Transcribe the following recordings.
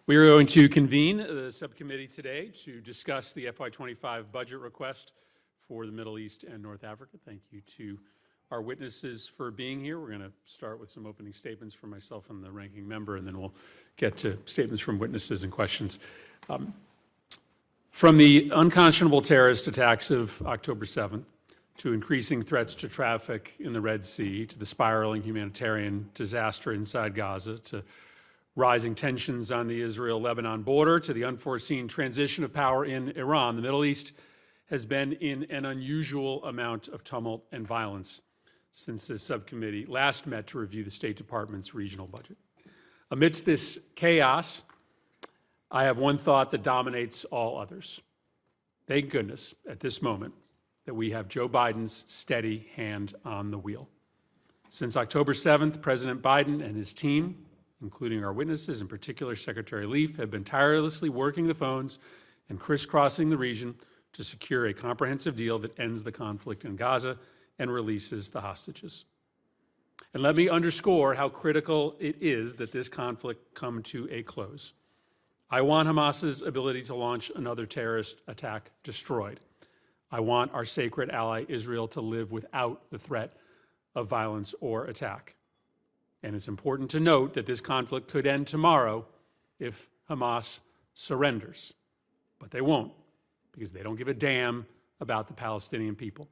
We are going to convene the subcommittee today to discuss the FY25 budget request for the Middle East and North Africa. Thank you to our witnesses for being here. We're going to start with some opening statements from myself and the ranking member, and then we'll get to statements from witnesses and questions. From the unconscionable terrorist attacks of October 7th, to increasing threats to traffic in the Red Sea, to the spiraling humanitarian disaster inside Gaza, to rising tensions on the Israel-Lebanon border, to the unforeseen transition of power in Iran, the Middle East has been in an unusual amount of tumult and violence since this subcommittee last met to review the State Department's regional budget. Amidst this chaos, I have one thought that dominates all others. Thank goodness, at this moment, that we have Joe Biden's steady hand on the wheel. Since October 7th, President Biden and his team, including our witnesses, in particular Secretary Leaf, have been tirelessly working the phones and crisscrossing the region to secure a comprehensive deal that ends the conflict in Gaza and releases the hostages. And let me underscore how critical it is that this conflict come to a close. I want Hamas's ability to launch another terrorist attack destroyed. I want our sacred ally Israel to live without the threat of violence or attack. And it's important to note that this conflict could end tomorrow if Hamas surrenders. But they won't, because they don't give a damn about the Palestinian people.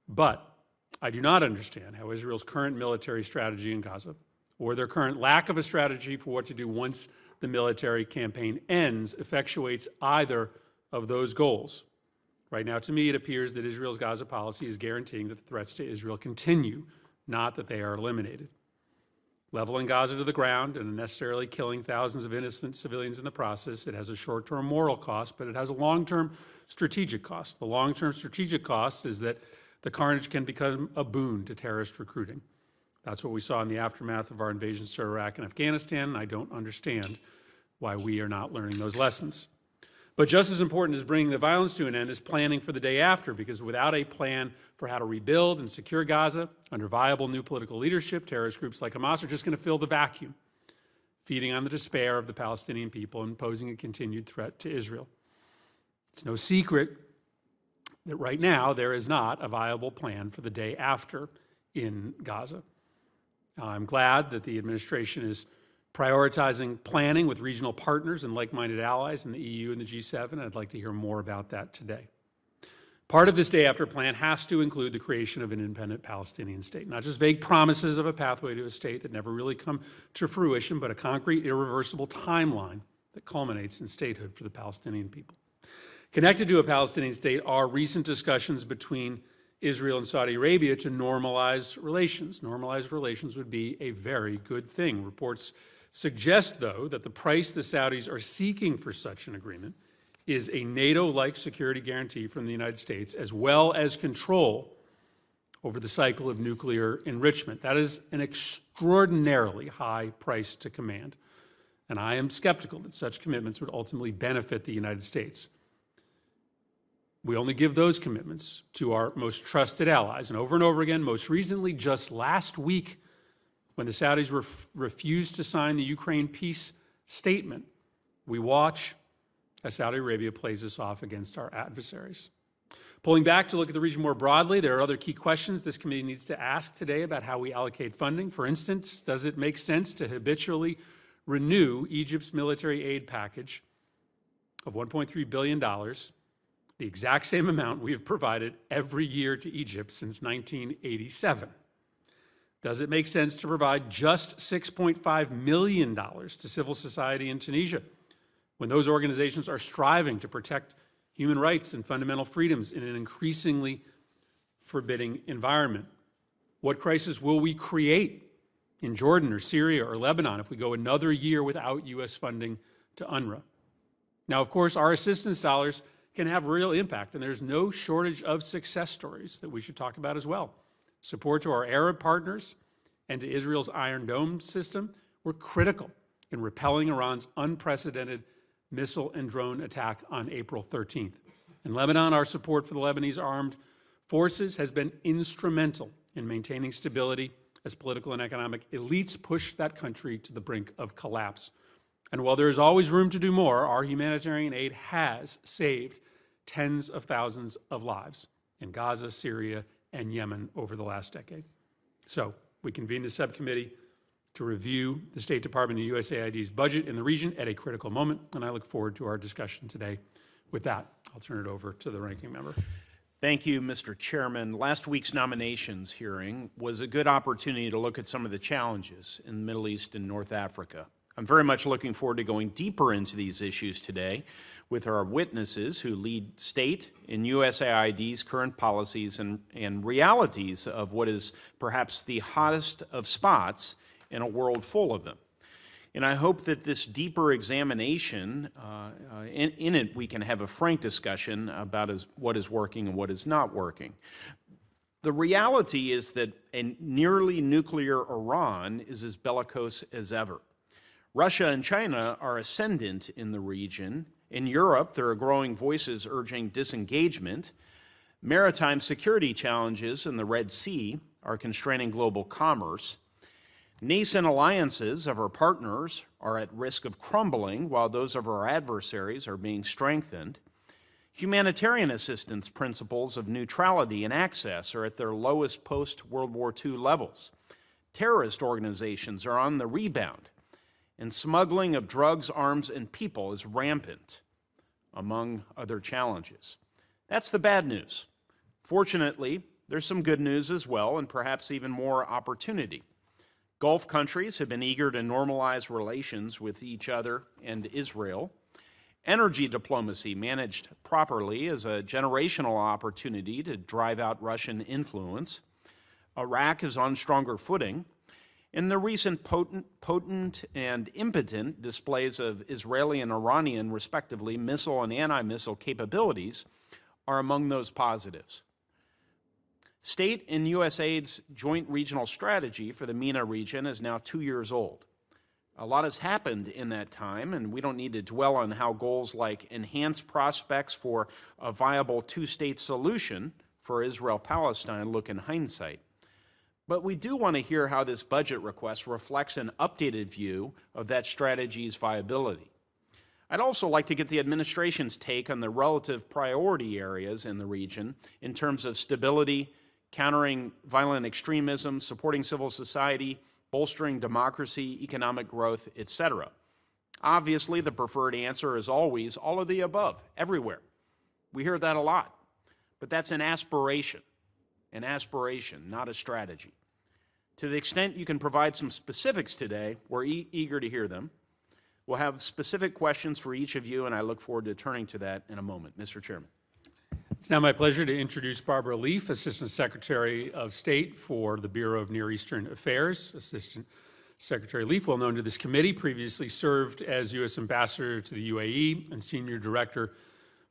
But I do not understand how Israel's current military strategy in Gaza, or their current lack of a strategy for what to do once the military campaign ends, effectuates either of those goals. Right now, to me, it appears that Israel's Gaza policy is guaranteeing that the threats to Israel continue, not that they are eliminated. Leveling Gaza to the ground and unnecessarily killing thousands of innocent civilians in the process, it has a short-term moral cost, but it has a long-term strategic cost. The long-term strategic cost is that the carnage can become a boon to terrorist recruiting. That's what we saw in the aftermath of our invasions to Iraq and Afghanistan, and I don't understand why we are not learning those lessons. But just as important as bringing the violence to an end is planning for the day after, because without a plan for how to rebuild and secure Gaza under viable new political leadership, terrorist groups like Hamas are just going to fill the vacuum, feeding on the despair of the Palestinian people and posing a continued threat to Israel. It's no secret that right now there is not a viable plan for the day after in Gaza. I'm glad that the administration is prioritizing planning with regional partners and like-minded allies in the EU and the G7. I'd like to hear more about that today. Part of this day after plan has to include the creation of an independent Palestinian state, not just vague promises of a pathway to a state that never really come to fruition, but a concrete, irreversible timeline that culminates in statehood for the Palestinian people. Connected to a Palestinian state are recent discussions between Israel and Saudi Arabia to normalize relations. Normalized relations would be a very good thing. Reports suggest, though, that the price the Saudis are seeking for such an agreement is a NATO-like security guarantee from the United States, as well as control over the cycle of nuclear enrichment. That is an extraordinarily high price to command, and I am skeptical that such commitments would ultimately benefit the United States. We only give those commitments to our most trusted allies, and over again, most recently, just last week, when the Saudis refused to sign the Ukraine peace statement, we watch as Saudi Arabia plays us off against our adversaries. Pulling back to look at the region more broadly, there are other key questions this committee needs to ask today about how we allocate funding. For instance, does it make sense to habitually renew Egypt's military aid package of $1.3 billion, the exact same amount we have provided every year to Egypt since 1987? Does it make sense to provide just $6.5 million to civil society in Tunisia when those organizations are striving to protect human rights and fundamental freedoms in an increasingly forbidding environment? What crisis will we create in Jordan or Syria or Lebanon if we go another year without U.S. funding to UNRWA? Now, of course, our assistance dollars can have real impact, and there's no shortage of success stories that we should talk about as well. Support to our Arab partners and to Israel's Iron Dome system were critical in repelling Iran's unprecedented missile and drone attack on April 13th. In Lebanon, our support for the Lebanese armed forces has been instrumental in maintaining stability as political and economic elites push that country to the brink of collapse. And while there is always room to do more, our humanitarian aid has saved tens of thousands of lives in Gaza, Syria, and Yemen over the last decade. So we convened the subcommittee to review the State Department and USAID's budget in the region at a critical moment, and I look forward to our discussion today. With that, I'll turn it over to the ranking member. Thank you, Mr. Chairman. Last week's nominations hearing was a good opportunity to look at some of the challenges in the Middle East and North Africa. I'm very much looking forward to going deeper into these issues today with our witnesses who lead state in USAID's current policies and realities of what is perhaps the hottest of spots in a world full of them. And I hope that this deeper examination, in it we can have a frank discussion about what is working and what is not working. The reality is that a nearly nuclear Iran is as bellicose as ever. Russia and China are ascendant in the region. In Europe, there are growing voices urging disengagement. Maritime security challenges in the Red Sea are constraining global commerce. Nascent alliances of our partners are at risk of crumbling, while those of our adversaries are being strengthened. Humanitarian assistance principles of neutrality and access are at their lowest post-World War II levels. Terrorist organizations are on the rebound, and smuggling of drugs, arms, and people is rampant, among other challenges. That's the bad news. Fortunately, there's some good news as well, and perhaps even more opportunity. Gulf countries have been eager to normalize relations with each other and Israel. Energy diplomacy managed properly is a generational opportunity to drive out Russian influence. Iraq is on stronger footing. And the recent potent and impotent displays of Israeli and Iranian, respectively, missile and anti-missile capabilities are among those positives. State and USAID's joint regional strategy for the MENA region is now 2 years old. A lot has happened in that time, and we don't need to dwell on how goals like enhanced prospects for a viable two-state solution for Israel-Palestine look in hindsight. But we do want to hear how this budget request reflects an updated view of that strategy's viability. I'd also like to get the administration's take on the relative priority areas in the region in terms of stability, countering violent extremism, supporting civil society, bolstering democracy, economic growth, etc. Obviously, the preferred answer is always all of the above, everywhere. We hear that a lot, but that's an aspiration, not a strategy. To the extent you can provide some specifics today, we're eager to hear them. We'll have specific questions for each of you, and I look forward to turning to that in a moment. Mr. Chairman. It's now my pleasure to introduce Barbara Leaf, Assistant Secretary of State for the Bureau of Near Eastern Affairs. Assistant Secretary Leaf, well known to this committee, previously served as U.S. Ambassador to the UAE and Senior Director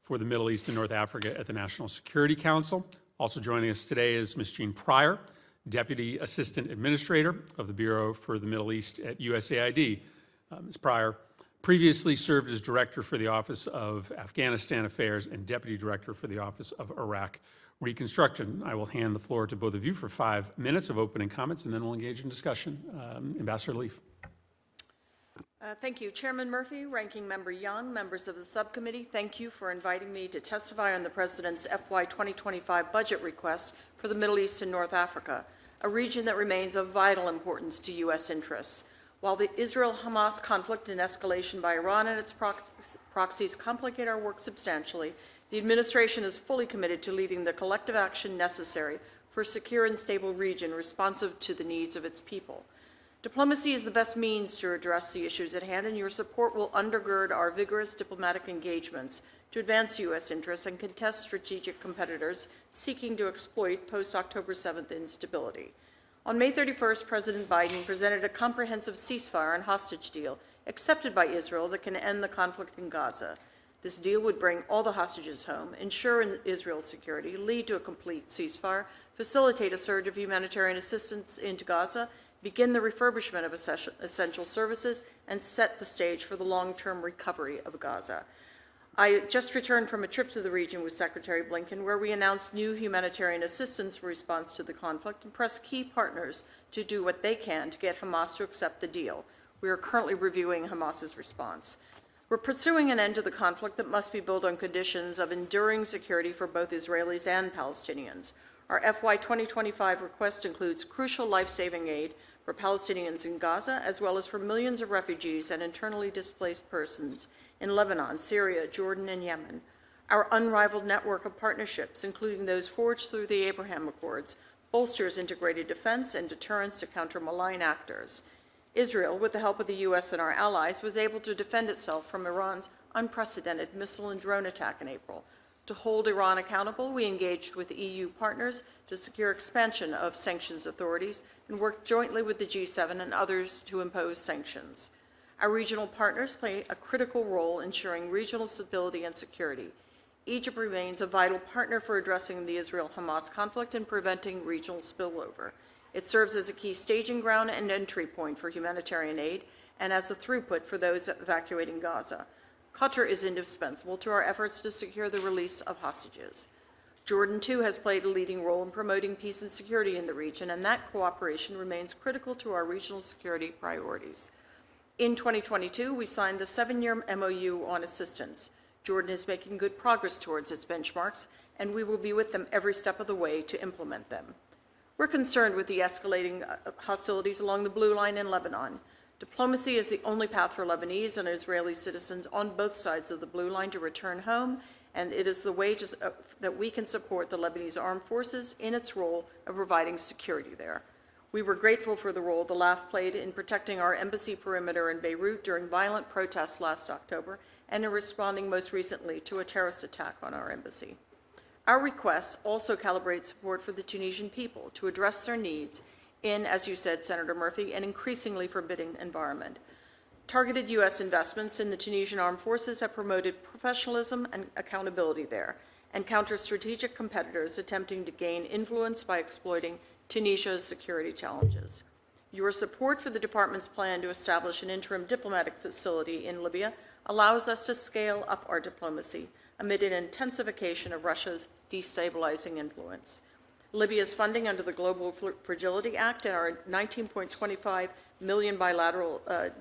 for the Middle East and North Africa at the National Security Council. Also joining us today is Ms. Jean Pryor, Deputy Assistant Administrator of the Bureau for the Middle East at USAID. Ms. Pryor previously served as Director for the Office of Afghanistan Affairs and Deputy Director for the Office of Iraq Reconstruction. I will hand the floor to both of you for 5 minutes of opening comments, and then we'll engage in discussion. Ambassador Leaf. Thank you. Chairman Murphy, Ranking Member Young, members of the subcommittee, thank you for inviting me to testify on the President's FY 2025 budget request for the Middle East and North Africa, a region that remains of vital importance to U.S. interests. While the Israel-Hamas conflict and escalation by Iran and its proxies complicate our work substantially, the administration is fully committed to leading the collective action necessary for a secure and stable region responsive to the needs of its people. Diplomacy is the best means to address the issues at hand, and your support will undergird our vigorous diplomatic engagements to advance U.S. interests and contest strategic competitors seeking to exploit post-October 7th instability. On May 31st, President Biden presented a comprehensive ceasefire and hostage deal accepted by Israel that can end the conflict in Gaza. This deal would bring all the hostages home, ensure Israel's security, lead to a complete ceasefire, facilitate a surge of humanitarian assistance into Gaza, begin the refurbishment of essential services, and set the stage for the long-term recovery of Gaza. I just returned from a trip to the region with Secretary Blinken, where we announced new humanitarian assistance in response to the conflict and pressed key partners to do what they can to get Hamas to accept the deal. We are currently reviewing Hamas's response. We're pursuing an end to the conflict that must be built on conditions of enduring security for both Israelis and Palestinians. Our FY 2025 request includes crucial life-saving aid for Palestinians in Gaza, as well as for millions of refugees and internally displaced persons in Lebanon, Syria, Jordan, and Yemen. Our unrivaled network of partnerships, including those forged through the Abraham Accords, bolsters integrated defense and deterrence to counter malign actors. Israel, with the help of the U.S. and our allies, was able to defend itself from Iran's unprecedented missile and drone attack in April. To hold Iran accountable, we engaged with EU partners to secure expansion of sanctions authorities and worked jointly with the G7 and others to impose sanctions. Our regional partners play a critical role ensuring regional stability and security. Egypt remains a vital partner for addressing the Israel-Hamas conflict and preventing regional spillover. It serves as a key staging ground and entry point for humanitarian aid and as a throughput for those evacuating Gaza. Qatar is indispensable to our efforts to secure the release of hostages. Jordan, too, has played a leading role in promoting peace and security in the region, and that cooperation remains critical to our regional security priorities. In 2022, we signed the 7-year MOU on assistance. Jordan is making good progress towards its benchmarks, and we will be with them every step of the way to implement them. We're concerned with the escalating hostilities along the Blue Line in Lebanon. Diplomacy is the only path for Lebanese and Israeli citizens on both sides of the Blue Line to return home, and it is the way that we can support the Lebanese armed forces in its role of providing security there. We were grateful for the role the LAF played in protecting our embassy perimeter in Beirut during violent protests last October and in responding most recently to a terrorist attack on our embassy. Our requests also calibrate support for the Tunisian people to address their needs in, as you said, Senator Murphy, an increasingly forbidding environment. Targeted U.S. investments in the Tunisian armed forces have promoted professionalism and accountability there and counter strategic competitors attempting to gain influence by exploiting Tunisia's security challenges. Your support for the department's plan to establish an interim diplomatic facility in Libya allows us to scale up our diplomacy amid an intensification of Russia's destabilizing influence. Libya's funding under the Global Fragility Act and our $19.25 million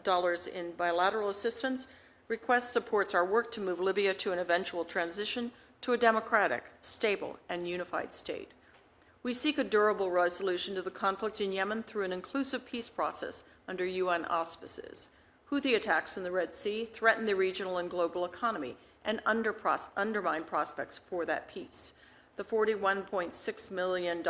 dollars in bilateral assistance request supports our work to move Libya to an eventual transition to a democratic, stable, and unified state. We seek a durable resolution to the conflict in Yemen through an inclusive peace process under UN auspices. Houthi attacks in the Red Sea threaten the regional and global economy and undermine prospects for that peace. The $41.6 million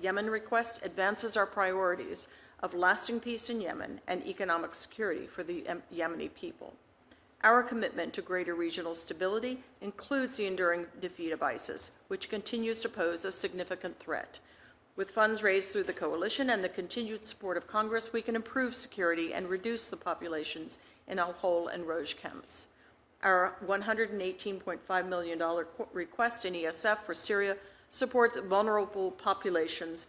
Yemen request advances our priorities of lasting peace in Yemen and economic security for the Yemeni people. Our commitment to greater regional stability includes the enduring defeat of ISIS, which continues to pose a significant threat. With funds raised through the coalition and the continued support of Congress, we can improve security and reduce the populations in Al-Hol and Roj camps. Our $118.5 million request in ESF for Syria supports vulnerable populations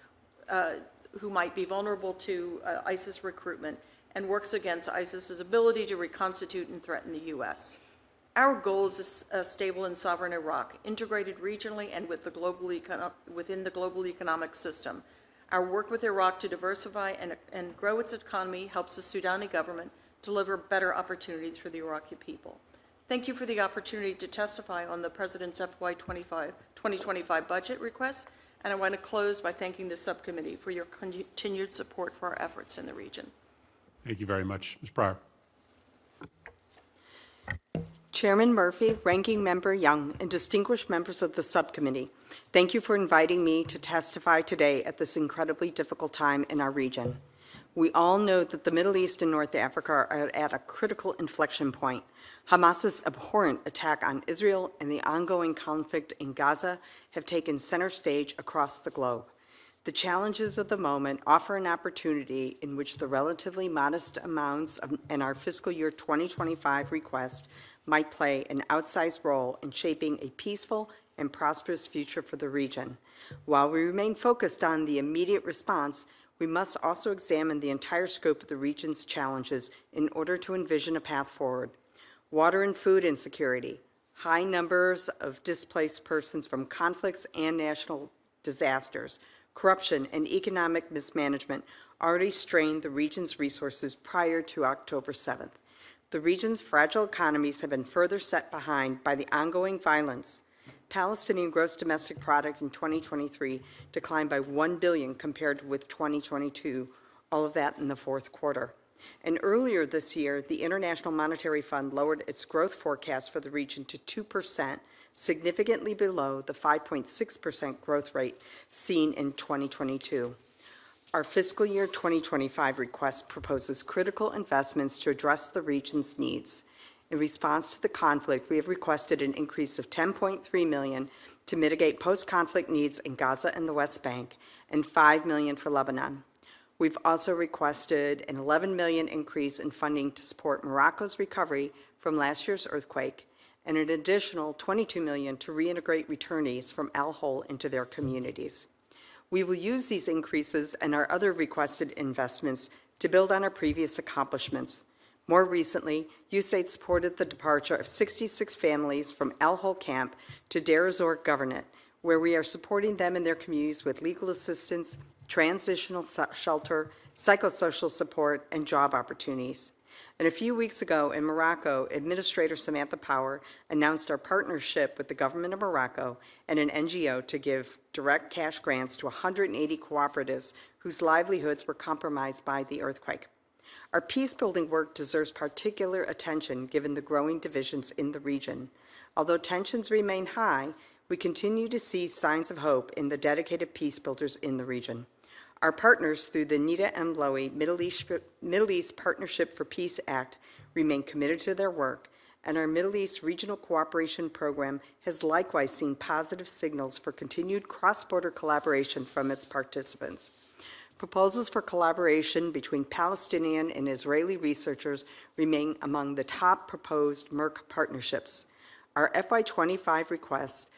who might be vulnerable to ISIS recruitment and works against ISIS's ability to reconstitute and threaten the U.S. Our goal is a stable and sovereign Iraq, integrated regionally and within the global economic system. Our work with Iraq to diversify and grow its economy helps the Sudani government deliver better opportunities for the Iraqi people. Thank you for the opportunity to testify on the President's FY 2025 budget request, and I want to close by thanking the subcommittee for your continued support for our efforts in the region. Thank you very much. Ms. Pryor. Chairman Murphy, Ranking Member Young, and distinguished members of the subcommittee, thank you for inviting me to testify today at this incredibly difficult time in our region. We all know that the Middle East and North Africa are at a critical inflection point. Hamas's abhorrent attack on Israel and the ongoing conflict in Gaza have taken center stage across the globe. The challenges of the moment offer an opportunity in which the relatively modest amounts in our fiscal year 2025 request might play an outsized role in shaping a peaceful and prosperous future for the region. While we remain focused on the immediate response, we must also examine the entire scope of the region's challenges in order to envision a path forward. Water and food insecurity, high numbers of displaced persons from conflicts and national disasters, corruption and economic mismanagement already strained the region's resources prior to October 7th. The region's fragile economies have been further set behind by the ongoing violence. Palestinian gross domestic product in 2023 declined by $1 billion compared with 2022, all of that in the fourth quarter. And earlier this year, the International Monetary Fund lowered its growth forecast for the region to 2%, significantly below the 5.6% growth rate seen in 2022. Our fiscal year 2025 request proposes critical investments to address the region's needs. In response to the conflict, we have requested an increase of $10.3 million to mitigate post-conflict needs in Gaza and the West Bank, and $5 million for Lebanon. We've also requested an $11 million increase in funding to support Morocco's recovery from last year's earthquake, and an additional $22 million to reintegrate returnees from El Hol into their communities. We will use these increases and our other requested investments to build on our previous accomplishments. More recently, USAID supported the departure of 66 families from El Hol camp to Deir ez-Zor Governorate, where we are supporting them and their communities with legal assistance, transitional shelter, psychosocial support, and job opportunities. And a few weeks ago in Morocco, Administrator Samantha Power announced our partnership with the government of Morocco and an NGO to give direct cash grants to 180 cooperatives whose livelihoods were compromised by the earthquake. Our peace-building work deserves particular attention given the growing divisions in the region. Although tensions remain high, we continue to see signs of hope in the dedicated peace builders in the region. Our partners through the Nita M. Lowy Middle East Partnership for Peace Act remain committed to their work, and our Middle East Regional Cooperation Program has likewise seen positive signals for continued cross-border collaboration from its participants. Proposals for collaboration between Palestinian and Israeli researchers remain among the top proposed Merck partnerships. Our FY25 request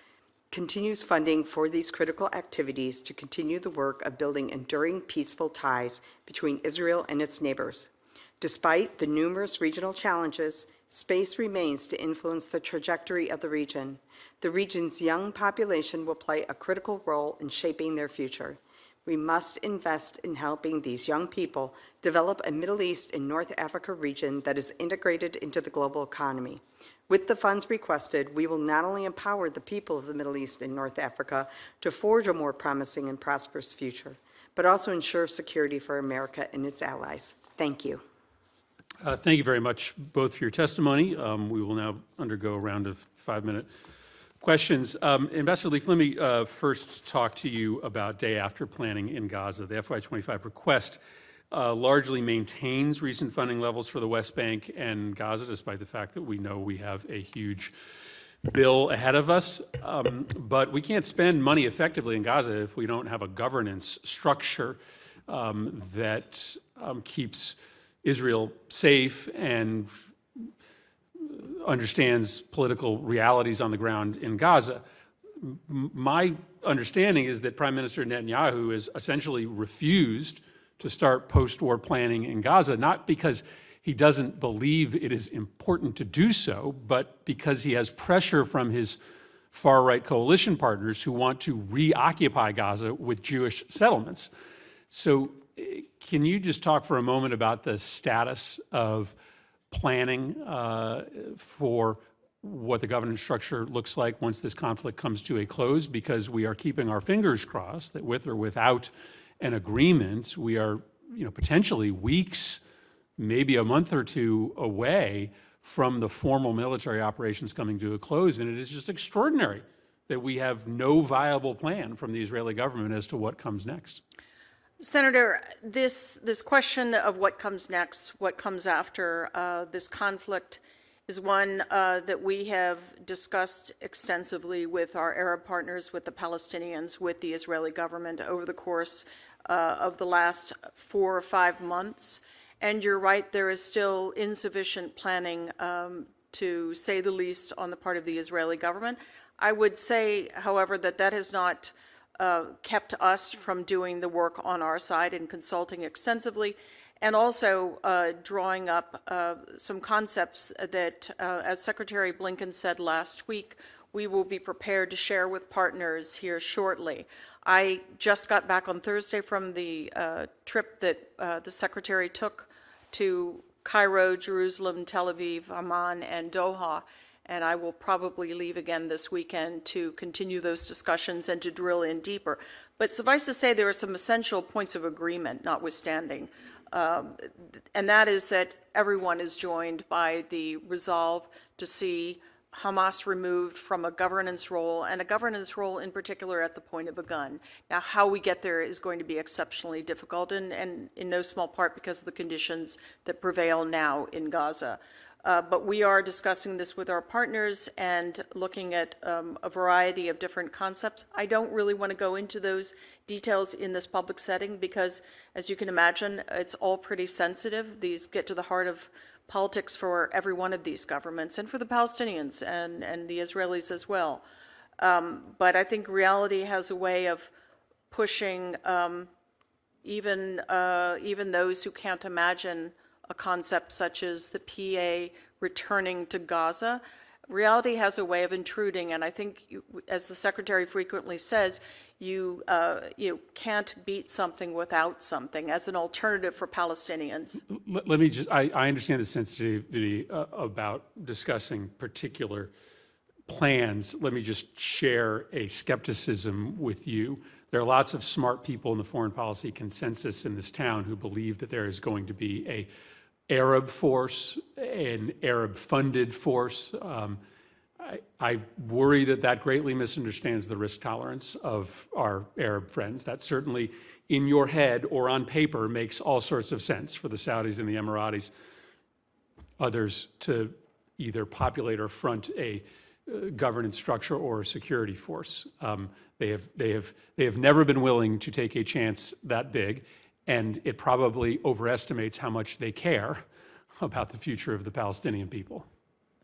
continues funding for these critical activities to continue the work of building enduring peaceful ties between Israel and its neighbors. Despite the numerous regional challenges, space remains to influence the trajectory of the region. The region's young population will play a critical role in shaping their future. We must invest in helping these young people develop a Middle East and North Africa region that is integrated into the global economy. With the funds requested, we will not only empower the people of the Middle East and North Africa to forge a more promising and prosperous future, but also ensure security for America and its allies. Thank you. Thank you very much, both for your testimony. We will now undergo a round of 5-minute questions. Ambassador Leaf, let me first talk to you about day after planning in Gaza. The FY25 request largely maintains recent funding levels for the West Bank and Gaza, despite the fact that we know we have a huge bill ahead of us. But we can't spend money effectively in Gaza if we don't have a governance structure that keeps Israel safe and understands political realities on the ground in Gaza. My understanding is that Prime Minister Netanyahu has essentially refused to start post-war planning in Gaza, not because he doesn't believe it is important to do so, but because he has pressure from his far-right coalition partners who want to reoccupy Gaza with Jewish settlements. So can you just talk for a moment about the status of planning for what the governance structure looks like once this conflict comes to a close? Because we are keeping our fingers crossed that with or without an agreement, we are, potentially weeks, maybe a month or two away from the formal military operations coming to a close. And it is just extraordinary that we have no viable plan from the Israeli government as to what comes next. Senator, this question of what comes next, what comes after this conflict is one that we have discussed extensively with our Arab partners, with the Palestinians, with the Israeli government over the course of the last 4 or 5 months. And you're right, there is still insufficient planning, to say the least, on the part of the Israeli government. I would say, however, that has not kept us from doing the work on our side and consulting extensively, and also drawing up some concepts that, as Secretary Blinken said last week, we will be prepared to share with partners here shortly. I just got back on Thursday from the trip that the Secretary took to Cairo, Jerusalem, Tel Aviv, Amman, and Doha, and I will probably leave again this weekend to continue those discussions and to drill in deeper. But suffice to say, there are some essential points of agreement notwithstanding, and that is that everyone is joined by the resolve to see Hamas removed from a governance role, and a governance role in particular at the point of a gun. Now, how we get there is going to be exceptionally difficult, and in no small part because of the conditions that prevail now in Gaza. But we are discussing this with our partners and looking at a variety of different concepts. I don't really want to go into those details in this public setting because, as you can imagine, it's all pretty sensitive. These get to the heart of politics for every one of these governments and for the Palestinians and the Israelis as well. But I think reality has a way of pushing even those who can't imagine a concept such as the PA returning to Gaza. Reality has a way of intruding, and I think, as the Secretary frequently says, you can't beat something without something as an alternative for Palestinians. Let me just, I understand the sensitivity about discussing particular plans. Let me just share a skepticism with you. There are lots of smart people in the foreign policy consensus in this town who believe that there is going to be an Arab force, an Arab-funded force. I worry that that greatly misunderstands the risk tolerance of our Arab friends. That certainly in your head or on paper makes all sorts of sense for the Saudis and the Emiratis, others to either populate or front a governance structure or a security force. They have never been willing to take a chance that big, and it probably overestimates how much they care about the future of the Palestinian people.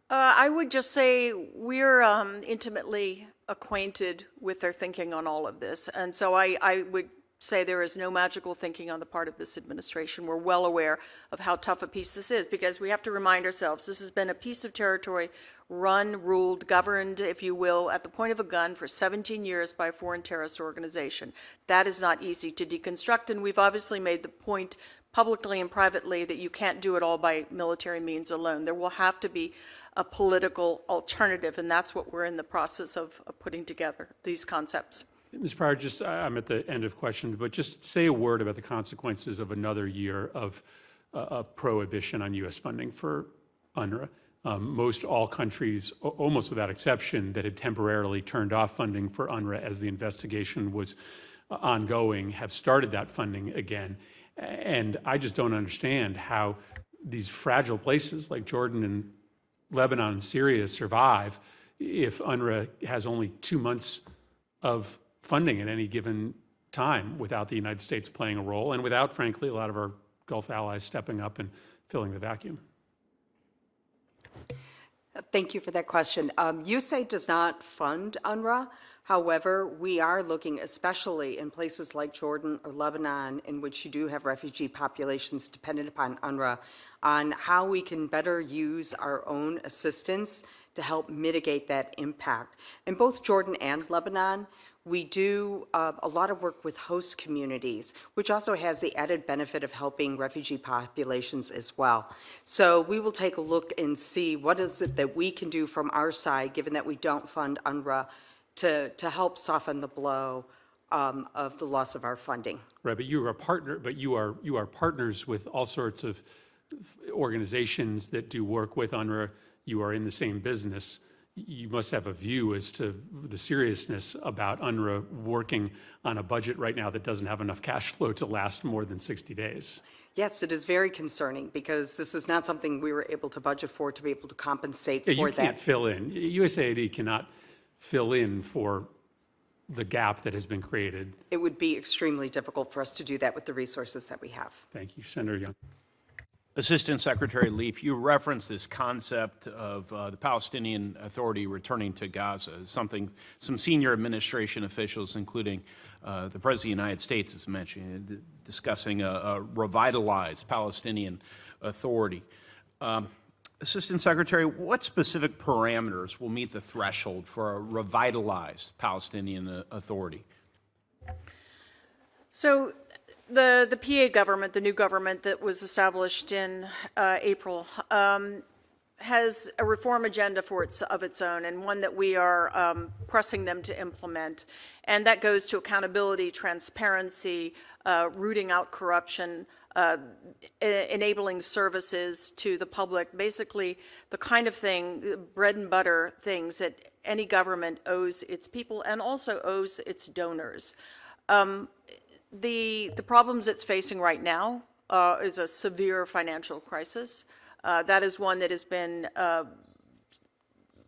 I would just say we're intimately acquainted with their thinking on all of this. And so I would say there is no magical thinking on the part of this administration. We're well aware of how tough a piece this is because we have to remind ourselves this has been a piece of territory run, ruled, governed, if you will, at the point of a gun for 17 years by a foreign terrorist organization. That is not easy to deconstruct, and we've obviously made the point publicly and privately that you can't do it all by military means alone. There will have to be a political alternative, and that's what we're in the process of putting together, these concepts. Ms. Pryor, I'm at the end of questions, but just say a word about the consequences of another year of a prohibition on U.S. funding for UNRWA. Most all countries, almost without exception, that had temporarily turned off funding for UNRWA as the investigation was ongoing have started that funding again. And I just don't understand how these fragile places like Jordan and Lebanon and Syria survive if UNRWA has only 2 months of funding at any given time without the United States playing a role and without, frankly, a lot of our Gulf allies stepping up and filling the vacuum. Thank you for that question. USAID does not fund UNRWA. However, we are looking, especially in places like Jordan or Lebanon, in which you do have refugee populations dependent upon UNRWA, on how we can better use our own assistance to help mitigate that impact. In both Jordan and Lebanon, we do a lot of work with host communities, which also has the added benefit of helping refugee populations as well. So we will take a look and see what is it that we can do from our side, given that we don't fund UNRWA, to help soften the blow of the loss of our funding. Right, but you are a partner, but you are partners with all sorts of organizations that do work with UNRWA. You are in the same business. You must have a view as to the seriousness about UNRWA working on a budget right now that doesn't have enough cash flow to last more than 60 days. Yes, it is very concerning because this is not something we were able to budget for to be able to compensate for that. You can't fill in. USAID cannot fill in for the gap that has been created. It would be extremely difficult for us to do that with the resources that we have. Thank you, Senator Young. Assistant Secretary Leaf, you referenced this concept of the Palestinian Authority returning to Gaza, something some senior administration officials, including the President of the United States, has mentioned, discussing a revitalized Palestinian Authority. Assistant Secretary, what specific parameters will meet the threshold for a revitalized Palestinian Authority? So the PA government, the new government that was established in April, has a reform agenda of its own, and one that we are pressing them to implement. And that goes to accountability, transparency, rooting out corruption, enabling services to the public, basically the kind of thing, bread and butter things that any government owes its people and also owes its donors. The problems it's facing right now is a severe financial crisis. That is one that has been,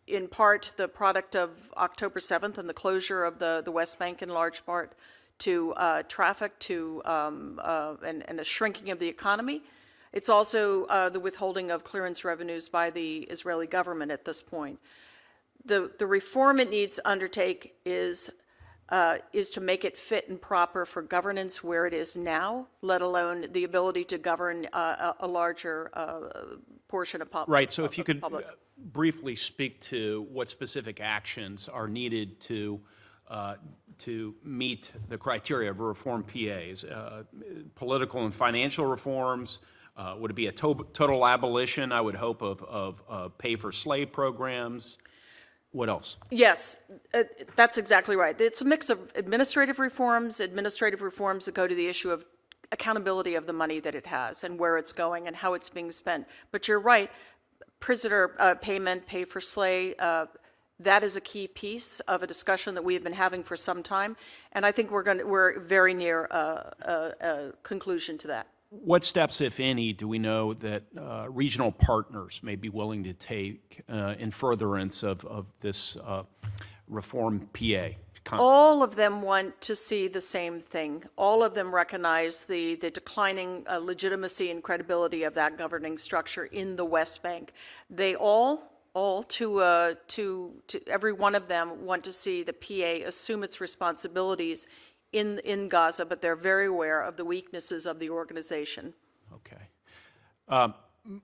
in part, the product of October 7th and the closure of the West Bank in large part to traffic and a shrinking of the economy. It's also the withholding of clearance revenues by the Israeli government at this point. The reform it needs to undertake is to make it fit and proper for governance where it is now, let alone the ability to govern a larger portion of public. Right, so if you could briefly speak to what specific actions are needed to meet the criteria of reform PAs, political and financial reforms, would it be a total abolition, I would hope, of pay-for-slave programs? What else? Yes, that's exactly right. It's a mix of administrative reforms that go to the issue of accountability of the money that it has and where it's going and how it's being spent. But you're right, prisoner payment, pay for slay, that is a key piece of a discussion that we have been having for some time, and I think we're very near a conclusion to that. What steps, if any, do we know that regional partners may be willing to take in furtherance of this reform PA? All of them want to see the same thing. All of them recognize the declining legitimacy and credibility of that governing structure in the West Bank. They all to every one of them want to see the PA assume its responsibilities in Gaza, but they're very aware of the weaknesses of the organization. Okay.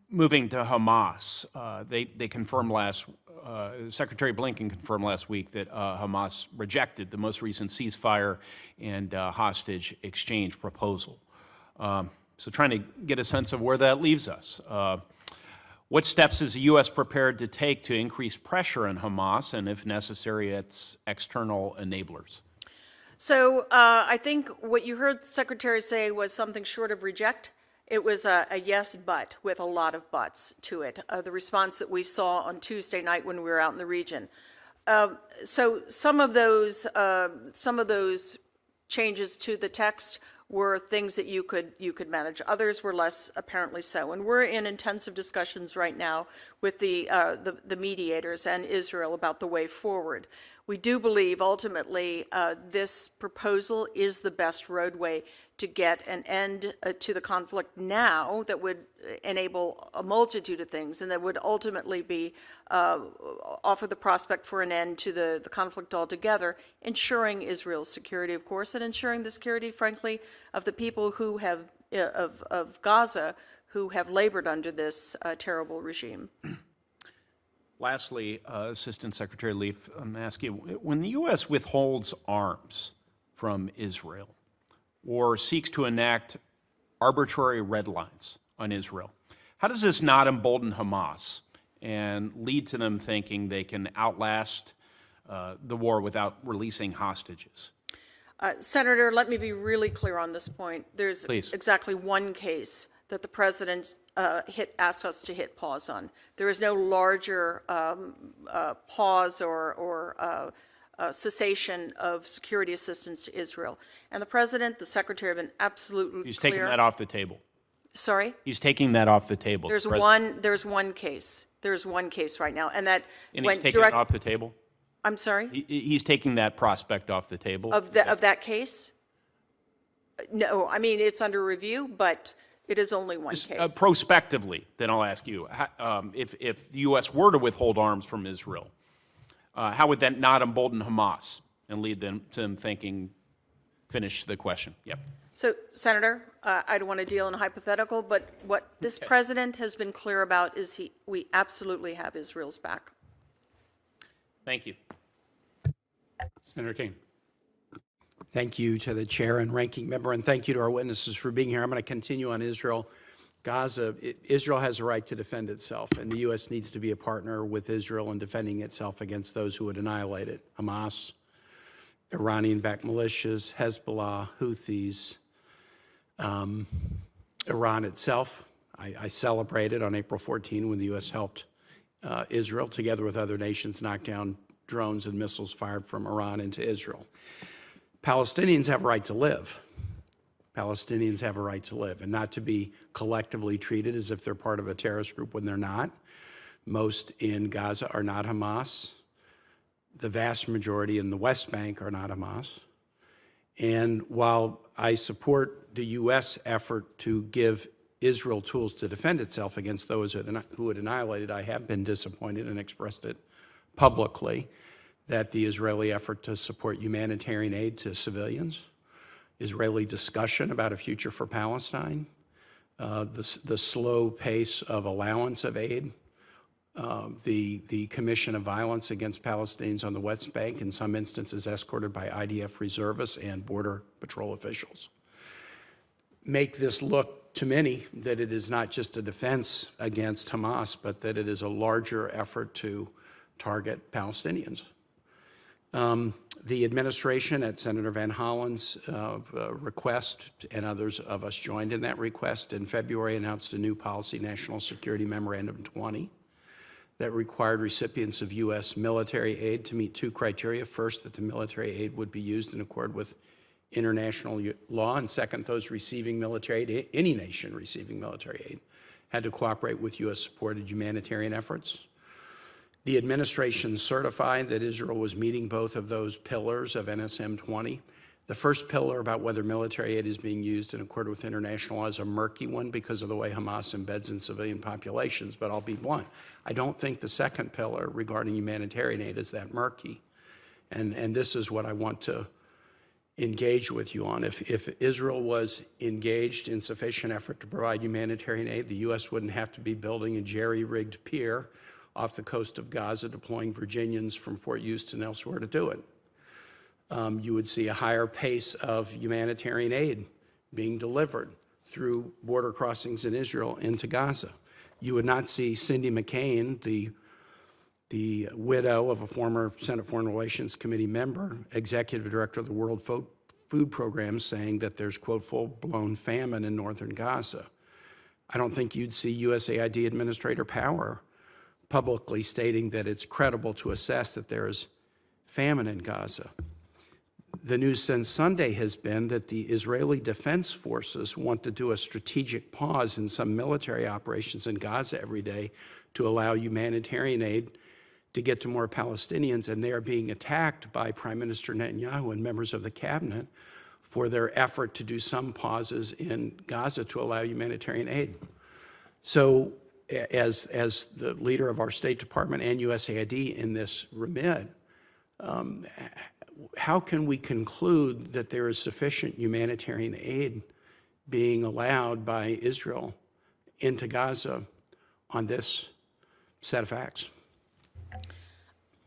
Moving to Hamas, they confirmed Secretary Blinken confirmed last week that Hamas rejected the most recent ceasefire and hostage exchange proposal. So trying to get a sense of where that leaves us. What steps is the U.S. prepared to take to increase pressure on Hamas and, if necessary, its external enablers? So I think what you heard the Secretary say was something short of reject. It was a yes, but, with a lot of buts to it, the response that we saw on Tuesday night when we were out in the region. So some of those changes to the text were things that you could manage. Others were less apparently so. And we're in intensive discussions right now with the mediators and Israel about the way forward. We do believe ultimately this proposal is the best roadway to get an end to the conflict now that would enable a multitude of things and that would ultimately be offer the prospect for an end to the conflict altogether, ensuring Israel's security, of course, and ensuring the security, frankly, of the people who have of Gaza who have labored under this terrible regime. Lastly, Assistant Secretary Leaf, I'm asking you, when the U.S. withholds arms from Israel or seeks to enact arbitrary red lines on Israel, how does this not embolden Hamas and lead to them thinking they can outlast the war without releasing hostages? Senator, let me be really clear on this point. There's Please. exactly one case that the President asked us to hit pause on. There is no larger pause or cessation of security assistance to Israel. And the President, the Secretary have been absolutely He's clear. taking that off the table. Sorry? He's taking that off the table. There's one case. There's one case right now. And that And went he's taking it off the table? I'm sorry? He's taking that prospect off the table? Of that case? No, I mean, it's under review, but it is only one case. Prospectively, then I'll ask you, if the U.S. were to withhold arms from Israel, how would that not embolden Hamas and lead them to them thinking, finish the question? Yep. So, Senator, I don't want to deal in hypothetical, but what this president has been clear about is we absolutely have Israel's back. Thank you. Senator Kane. Thank you to the chair and ranking member, and thank you to our witnesses for being here. I'm going to continue on Israel. Gaza, Israel has a right to defend itself, and the U.S. needs to be a partner with Israel in defending itself against those who would annihilate it. Hamas, Iranian-backed militias, Hezbollah, Houthis, Iran itself. I celebrated on April 14 when the U.S. helped Israel, together with other nations, knock down drones and missiles fired from Iran into Israel. Palestinians have a right to live. Palestinians have a right to live and not to be collectively treated as if they're part of a terrorist group when they're not. Most in Gaza are not Hamas. The vast majority in the West Bank are not Hamas. And while I support the U.S. effort to give Israel tools to defend itself against those who would annihilate it, I have been disappointed and expressed it publicly that the Israeli effort to support humanitarian aid to civilians, Israeli discussion about a future for Palestine, the slow pace of allowance of aid, the commission of violence against Palestinians on the West Bank, in some instances escorted by IDF reservists and Border Patrol officials, make this look to many that it is not just a defense against Hamas, but that it is a larger effort to target Palestinians. The administration, at Senator Van Hollen's request, and others of us joined in that request, in February announced a new policy, National Security Memorandum 20, that required recipients of U.S. military aid to meet two criteria. First, that the military aid would be used in accord with international law, and second, those receiving military aid, any nation receiving military aid, had to cooperate with U.S.-supported humanitarian efforts. The administration certified that Israel was meeting both of those pillars of NSM 20. The first pillar about whether military aid is being used in accord with international law is a murky one because of the way Hamas embeds in civilian populations, but I'll be blunt. I don't think the second pillar regarding humanitarian aid is that murky. And this is what I want to engage with you on. If Israel was engaged in sufficient effort to provide humanitarian aid, the U.S. wouldn't have to be building a jerry-rigged pier off the coast of Gaza, deploying Virginians from Fort Houston and elsewhere to do it. You would see a higher pace of humanitarian aid being delivered through border crossings in Israel into Gaza. You would not see Cindy McCain, the widow of a former Senate Foreign Relations Committee member, executive director of the World Food Program, saying that there's, quote, full-blown famine in northern Gaza. I don't think you'd see USAID Administrator Power publicly stating that it's credible to assess that there is famine in Gaza. The news since Sunday has been that the Israeli Defense Forces want to do a strategic pause in some military operations in Gaza every day to allow humanitarian aid to get to more Palestinians, and they are being attacked by Prime Minister Netanyahu and members of the cabinet for their effort to do some pauses in Gaza to allow humanitarian aid. So as the leader of our State Department and USAID in this remit, how can we conclude that there is sufficient humanitarian aid being allowed by Israel into Gaza on this set of facts?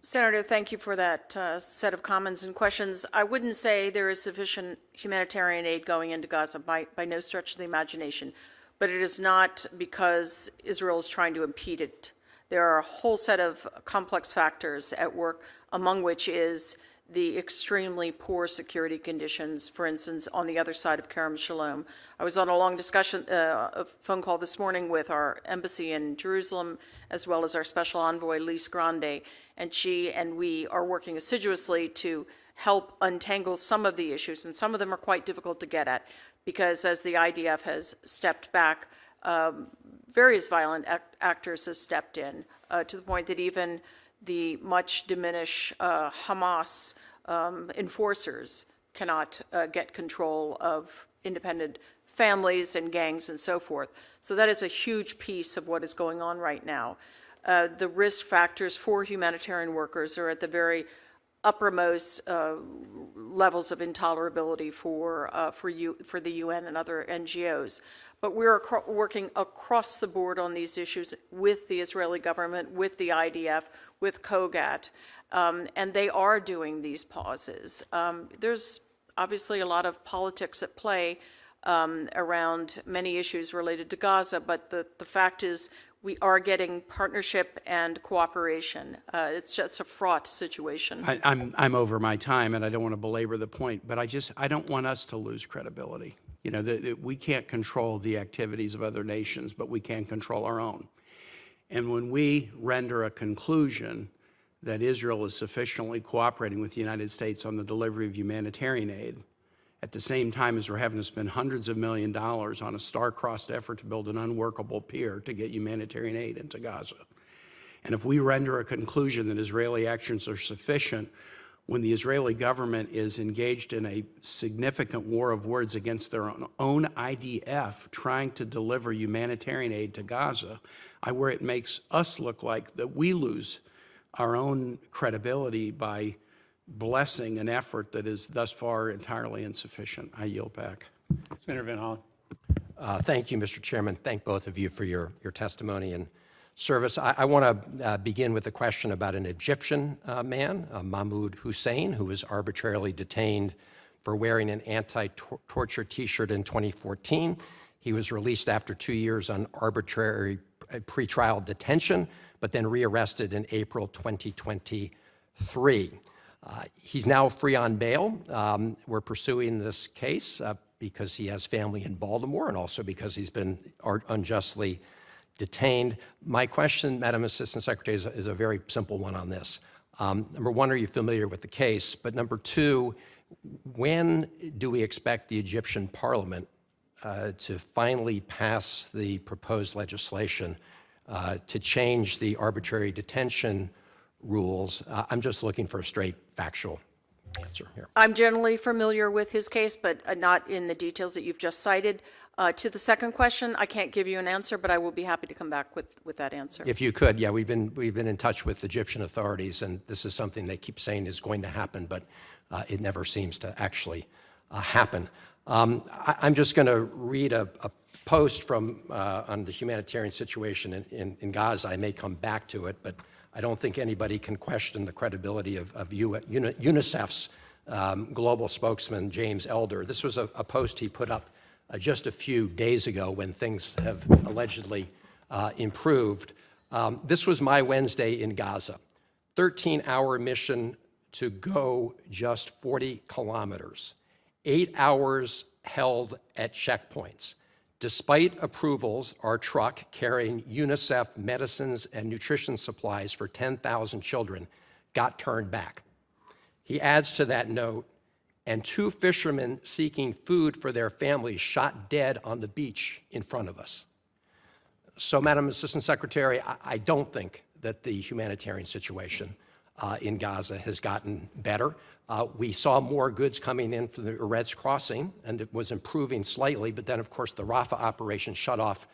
Senator, thank you for that set of comments and questions. I wouldn't say there is sufficient humanitarian aid going into Gaza by no stretch of the imagination, but it is not because Israel is trying to impede it. There are a whole set of complex factors at work, among which is the extremely poor security conditions, for instance, on the other side of Kerem Shalom. I was on a long discussion, a phone call this morning with our embassy in Jerusalem, as well as our special envoy, Lise Grande, and she and we are working assiduously to help untangle some of the issues, and some of them are quite difficult to get at, because as the IDF has stepped back, various violent actors have stepped in, to the point that even the much diminished Hamas enforcers cannot get control of independent families and gangs and so forth. So that is a huge piece of what is going on right now. The risk factors for humanitarian workers are at the very uppermost levels of intolerability for the UN and other NGOs. But we're working across the board on these issues with the Israeli government, with the IDF, with COGAT, and they are doing these pauses. There's obviously a lot of politics at play around many issues related to Gaza, but the fact is we are getting partnership and cooperation. It's just a fraught situation. I'm over my time, and I don't want to belabor the point, but I don't want us to lose credibility. You know, we can't control the activities of other nations, but we can control our own. And when we render a conclusion that Israel is sufficiently cooperating with the United States on the delivery of humanitarian aid, at the same time as we're having to spend hundreds of $millions on a star-crossed effort to build an unworkable pier to get humanitarian aid into Gaza. And if we render a conclusion that Israeli actions are sufficient when the Israeli government is engaged in a significant war of words against their own IDF trying to deliver humanitarian aid to Gaza, where it makes us look like that we lose our own credibility by blessing an effort that is thus far entirely insufficient. I yield back. Senator Van Hollen. Thank you, Mr. Chairman. Thank both of you for your testimony and service. I want to begin with a question about an Egyptian man, Mahmoud Hussein, who was arbitrarily detained for wearing an anti-torture T-shirt in 2014. He was released after 2 years on arbitrary pretrial detention, but then rearrested in April 2023. He's now free on bail. We're pursuing this case because he has family in Baltimore and also because he's been unjustly detained. My question, Madam Assistant Secretary, is a very simple one on this. Number one, are you familiar with the case? But number two, when do we expect the Egyptian Parliament to finally pass the proposed legislation to change the arbitrary detention rules? I'm just looking for a straight factual answer here. I'm generally familiar with his case, but not in the details that you've just cited. To the second question, I can't give you an answer, but I will be happy to come back with that answer. If you could, yeah, we've been in touch with Egyptian authorities, and this is something they keep saying is going to happen, but it never seems to actually happen. I'm just going to read a post from on the humanitarian situation in Gaza. I may come back to it, but I don't think anybody can question the credibility of UNICEF's global spokesman, James Elder. This was a post he put up just a few days ago when things have allegedly improved. This was my Wednesday in Gaza. 13-hour mission to go just 40 kilometers. 8 hours held at checkpoints. Despite approvals, our truck carrying UNICEF medicines and nutrition supplies for 10,000 children got turned back. He adds to that note, and 2 fishermen seeking food for their families shot dead on the beach in front of us. So, Madam Assistant Secretary, I don't think that the humanitarian situation in Gaza has gotten better. We saw more goods coming in from the Erez crossing, and it was improving slightly, but then, of course, the Rafah operation shut off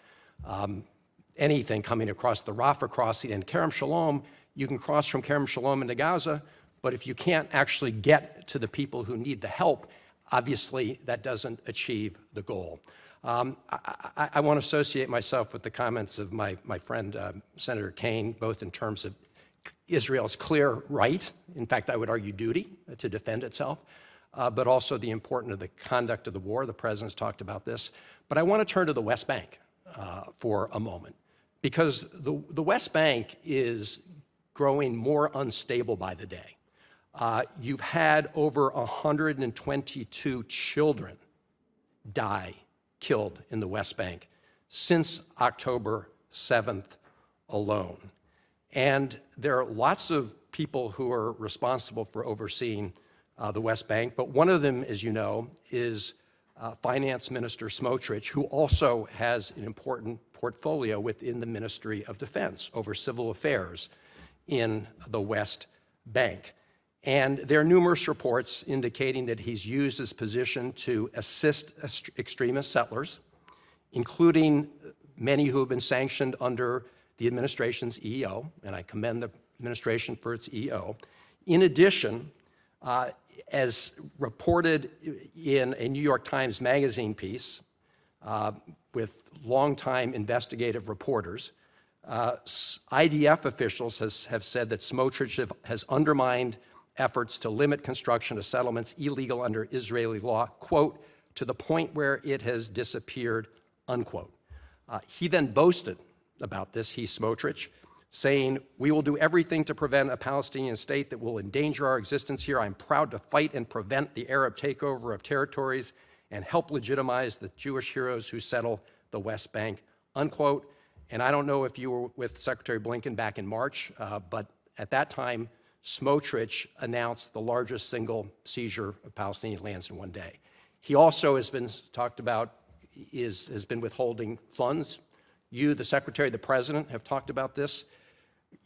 anything coming across the Rafah crossing. And Kerem Shalom, you can cross from Kerem Shalom into Gaza, but if you can't actually get to the people who need the help, obviously that doesn't achieve the goal. I want to associate myself with the comments of my friend Senator Kaine, both in terms of Israel's clear right, in fact, I would argue duty, to defend itself, but also the importance of the conduct of the war. The President's talked about this. But I want to turn to the West Bank for a moment, because the West Bank is growing more unstable by the day. You've had over 122 children killed in the West Bank since October 7th alone. And there are lots of people who are responsible for overseeing the West Bank, but one of them, as you know, is Finance Minister Smotrich, who also has an important portfolio within the Ministry of Defense over civil affairs in the West Bank. And there are numerous reports indicating that he's used his position to assist extremist settlers, including many who have been sanctioned under the administration's EO, and I commend the administration for its EO, In addition, as reported in a New York Times Magazine piece with longtime investigative reporters, IDF officials have said that Smotrich has undermined efforts to limit construction of settlements illegal under Israeli law, quote, to the point where it has disappeared, unquote. He then boasted about this, Smotrich, saying, we will do everything to prevent a Palestinian state that will endanger our existence here. I'm proud to fight and prevent the Arab takeover of territories and help legitimize the Jewish heroes who settle the West Bank, unquote. And I don't know if you were with Secretary Blinken back in March, but at that time, Smotrich announced the largest single seizure of Palestinian lands in one day. He also has been talked about, has been withholding funds. You, the Secretary, the President have talked about this.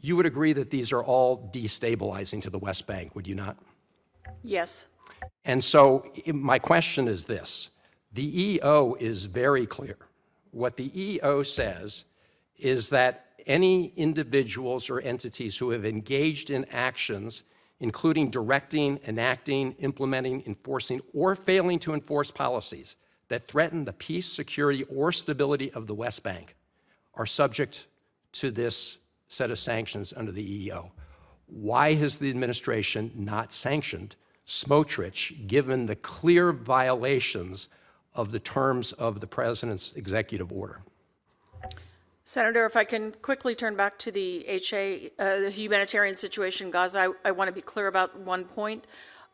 You would agree that these are all destabilizing to the West Bank, would you not? Yes. And so my question is this. The EO is very clear. What the EO says is that any individuals or entities who have engaged in actions, including directing, enacting, implementing, enforcing, or failing to enforce policies that threaten the peace, security, or stability of the West Bank, are subject to this set of sanctions under the EEO. Why has the administration not sanctioned Smotrich, given the clear violations of the terms of the president's executive order? Senator, if I can quickly turn back to the the humanitarian situation in Gaza, I want to be clear about one point.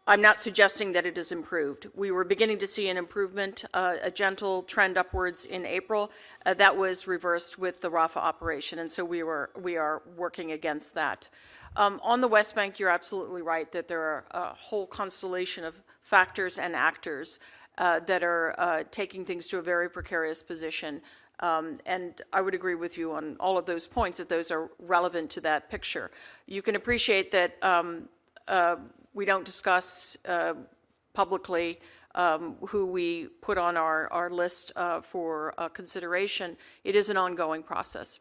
I'm not suggesting that it has improved. We were beginning to see an improvement, a gentle trend upwards in April. That was reversed with the Rafah operation, and so we are working against that. On the West Bank, you're absolutely right that there are a whole constellation of factors and actors that are taking things to a very precarious position. And I would agree with you on all of those points, that those are relevant to that picture. You can appreciate that we don't discuss publicly who we put on our list for consideration. It is an ongoing process.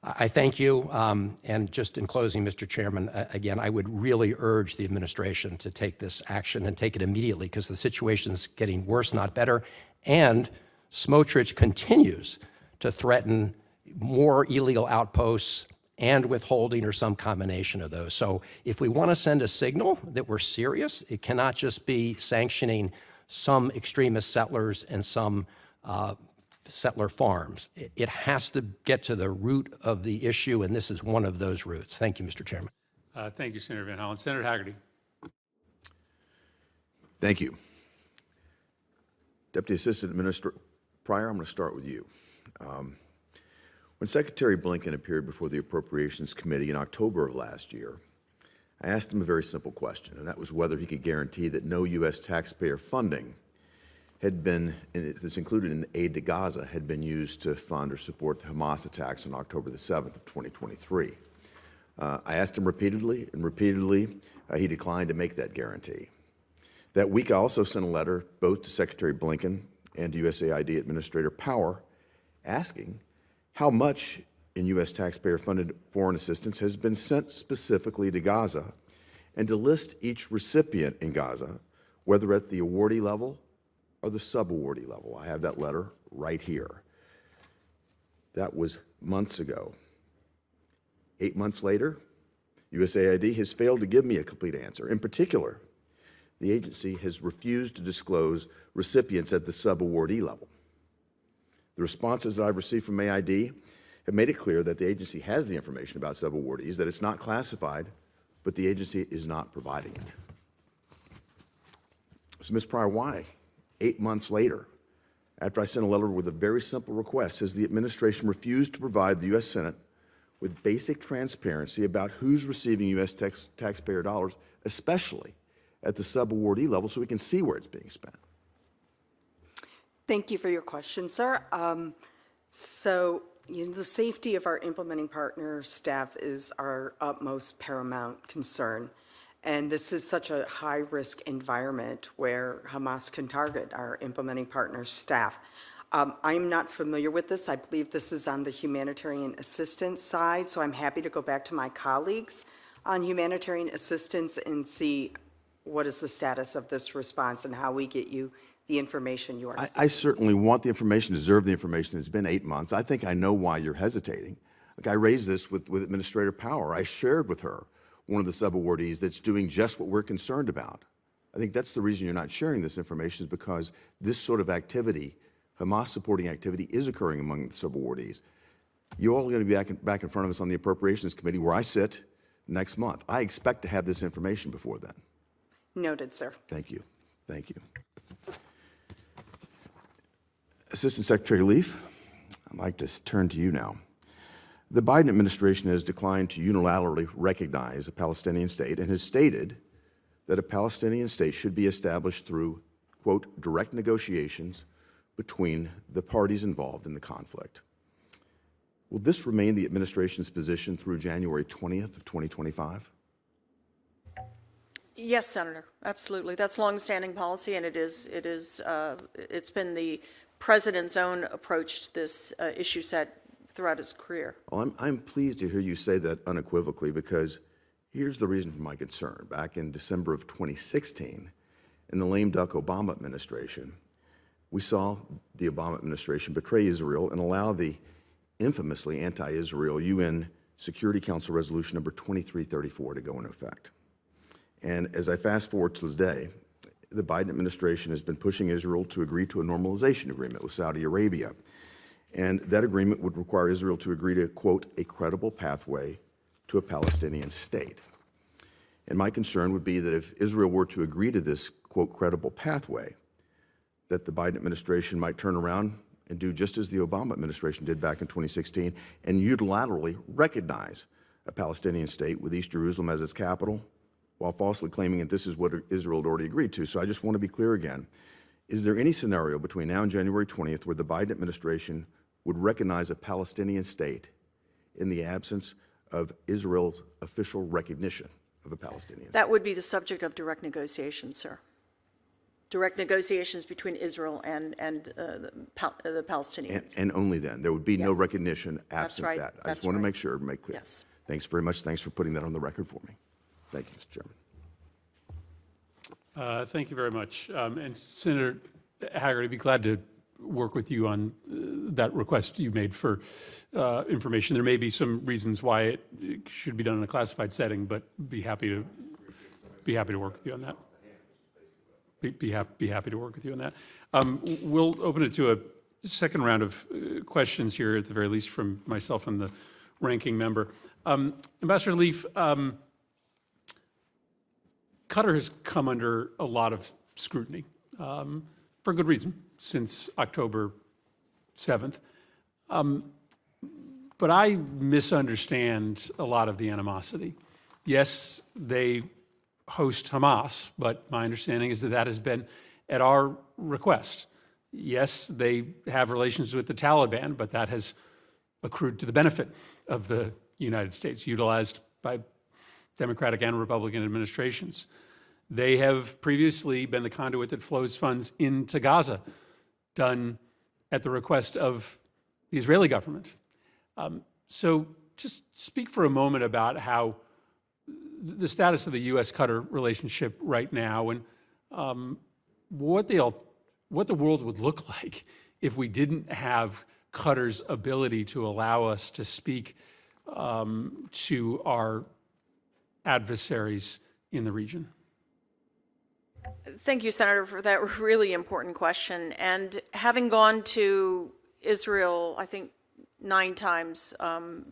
I thank you. And just in closing, Mr. Chairman, again, I would really urge the administration to take this action and take it immediately, because the situation is getting worse, not better. And Smotrich continues to threaten more illegal outposts and withholding, or some combination of those. So if we want to send a signal that we're serious, it cannot just be sanctioning some extremist settlers and some settler farms. It has to get to the root of the issue, and this is one of those roots. Thank you, Mr. Chairman. Thank you, Senator Van Hollen. Senator Hagerty. Thank you. Deputy Assistant Administrator Pryor, I'm going to start with you. When Secretary Blinken appeared before the Appropriations Committee in October of last year, I asked him a very simple question, and that was whether he could guarantee that no U.S. taxpayer funding had been, and this included in aid to Gaza, had been used to fund or support the Hamas attacks on October the 7th of 2023. I asked him repeatedly, and repeatedly he declined to make that guarantee. That week, I also sent a letter both to Secretary Blinken and to USAID Administrator Power asking how much in U.S. taxpayer-funded foreign assistance has been sent specifically to Gaza, and to list each recipient in Gaza, whether at the awardee level or the sub-awardee level. I have that letter right here. That was months ago. 8 months later, USAID has failed to give me a complete answer. In particular, the agency has refused to disclose recipients at the sub-awardee level. The responses that I've received from AID have made it clear that the agency has the information about sub-awardees, that it's not classified, but the agency is not providing it. So, Ms. Pryor, why, 8 months later, after I sent a letter with a very simple request, has the administration refused to provide the U.S. Senate with basic transparency about who's receiving U.S. taxpayer dollars, especially at the sub-awardee level, so we can see where it's being spent? Thank you for your question, sir. The safety of our implementing partner staff is our utmost paramount concern. And this is such a high-risk environment where Hamas can target our implementing partner staff. I'm not familiar with this. I believe this is on the humanitarian assistance side, so I'm happy to go back to my colleagues on humanitarian assistance and see what is the status of this response and how we get you the information you are seeking. I certainly want the information, deserve the information. It's been 8 months. I think I know why you're hesitating. Like, I raised this with Administrator Power. I shared with her one of the subawardees that's doing just what we're concerned about. I think that's the reason you're not sharing this information, is because this sort of activity, Hamas supporting activity, is occurring among the subawardees. You're all going to be back in front of us on the Appropriations Committee, where I sit, next month. I expect to have this information before then. Noted, sir. Thank you. Thank you. Assistant Secretary Leaf, I'd like to turn to you now. The Biden administration has declined to unilaterally recognize a Palestinian state and has stated that a Palestinian state should be established through, quote, direct negotiations between the parties involved in the conflict. Will this remain the administration's position through January 20th of 2025? Yes, Senator, absolutely. That's longstanding policy, and it's been the president's own approach to this issue set throughout his career. Well, I'm pleased to hear you say that unequivocally, because here's the reason for my concern. Back in December of 2016, in the lame duck Obama administration, we saw the Obama administration betray Israel and allow the infamously anti-Israel UN Security Council Resolution number 2334 to go into effect. And as I fast forward to today, the Biden administration has been pushing Israel to agree to a normalization agreement with Saudi Arabia. And that agreement would require Israel to agree to, quote, a credible pathway to a Palestinian state. And my concern would be that if Israel were to agree to this, quote, credible pathway, that the Biden administration might turn around and do just as the Obama administration did back in 2016 and unilaterally recognize a Palestinian state with East Jerusalem as its capital, while falsely claiming that this is what Israel had already agreed to. So I just want to be clear again. Is there any scenario between now and January 20th where the Biden administration would recognize a Palestinian state in the absence of Israel's official recognition of a Palestinian state? That would be the subject of direct negotiations, sir. Direct negotiations between Israel and the Palestinians. And only then. There would be no Yes. recognition absent right. that. I That's just want to right. make sure, make clear. Yes. Thanks very much. Thanks for putting that on the record for me. Thank you, Mr. Chairman. Thank you very much. And Senator Haggard, I'd be glad to work with you on that request you made for information. There may be some reasons why it should be done in a classified setting, but be happy to work with you on that. Be happy to work with you on that. We'll open it to a second round of questions here, at the very least, from myself and the ranking member. Ambassador Leaf, Qatar has come under a lot of scrutiny, for good reason, since October 7th. But I misunderstand a lot of the animosity. Yes, they host Hamas, but my understanding is that that has been at our request. Yes, they have relations with the Taliban, but that has accrued to the benefit of the United States, utilized by Democratic and Republican administrations. They have previously been the conduit that flows funds into Gaza, done at the request of the Israeli government. So just speak for a moment about how the status of the U.S.-Qatar relationship right now, and what the world would look like if we didn't have Qatar's ability to allow us to speak to our adversaries in the region. Thank you, Senator, for that really important question. And having gone to Israel, I think 9 times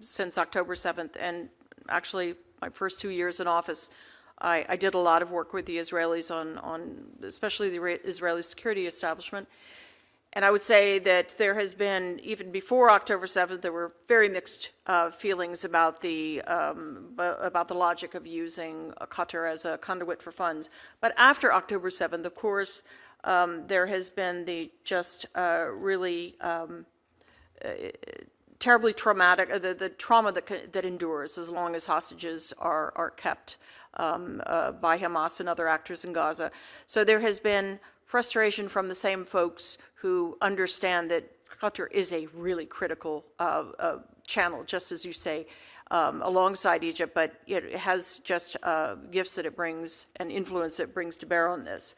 since October 7th, and actually my first 2 years in office, I did a lot of work with the Israelis on especially the Israeli security establishment. And I would say that there has been, even before October 7th, there were very mixed feelings about the logic of using Qatar as a conduit for funds. But after October 7th, of course, there has been the just really terribly traumatic, the trauma that endures as long as hostages are kept by Hamas and other actors in Gaza. So there has been frustration from the same folks who understand that Qatar is a really critical channel, just as you say, alongside Egypt, but it has just gifts that it brings and influence it brings to bear on this.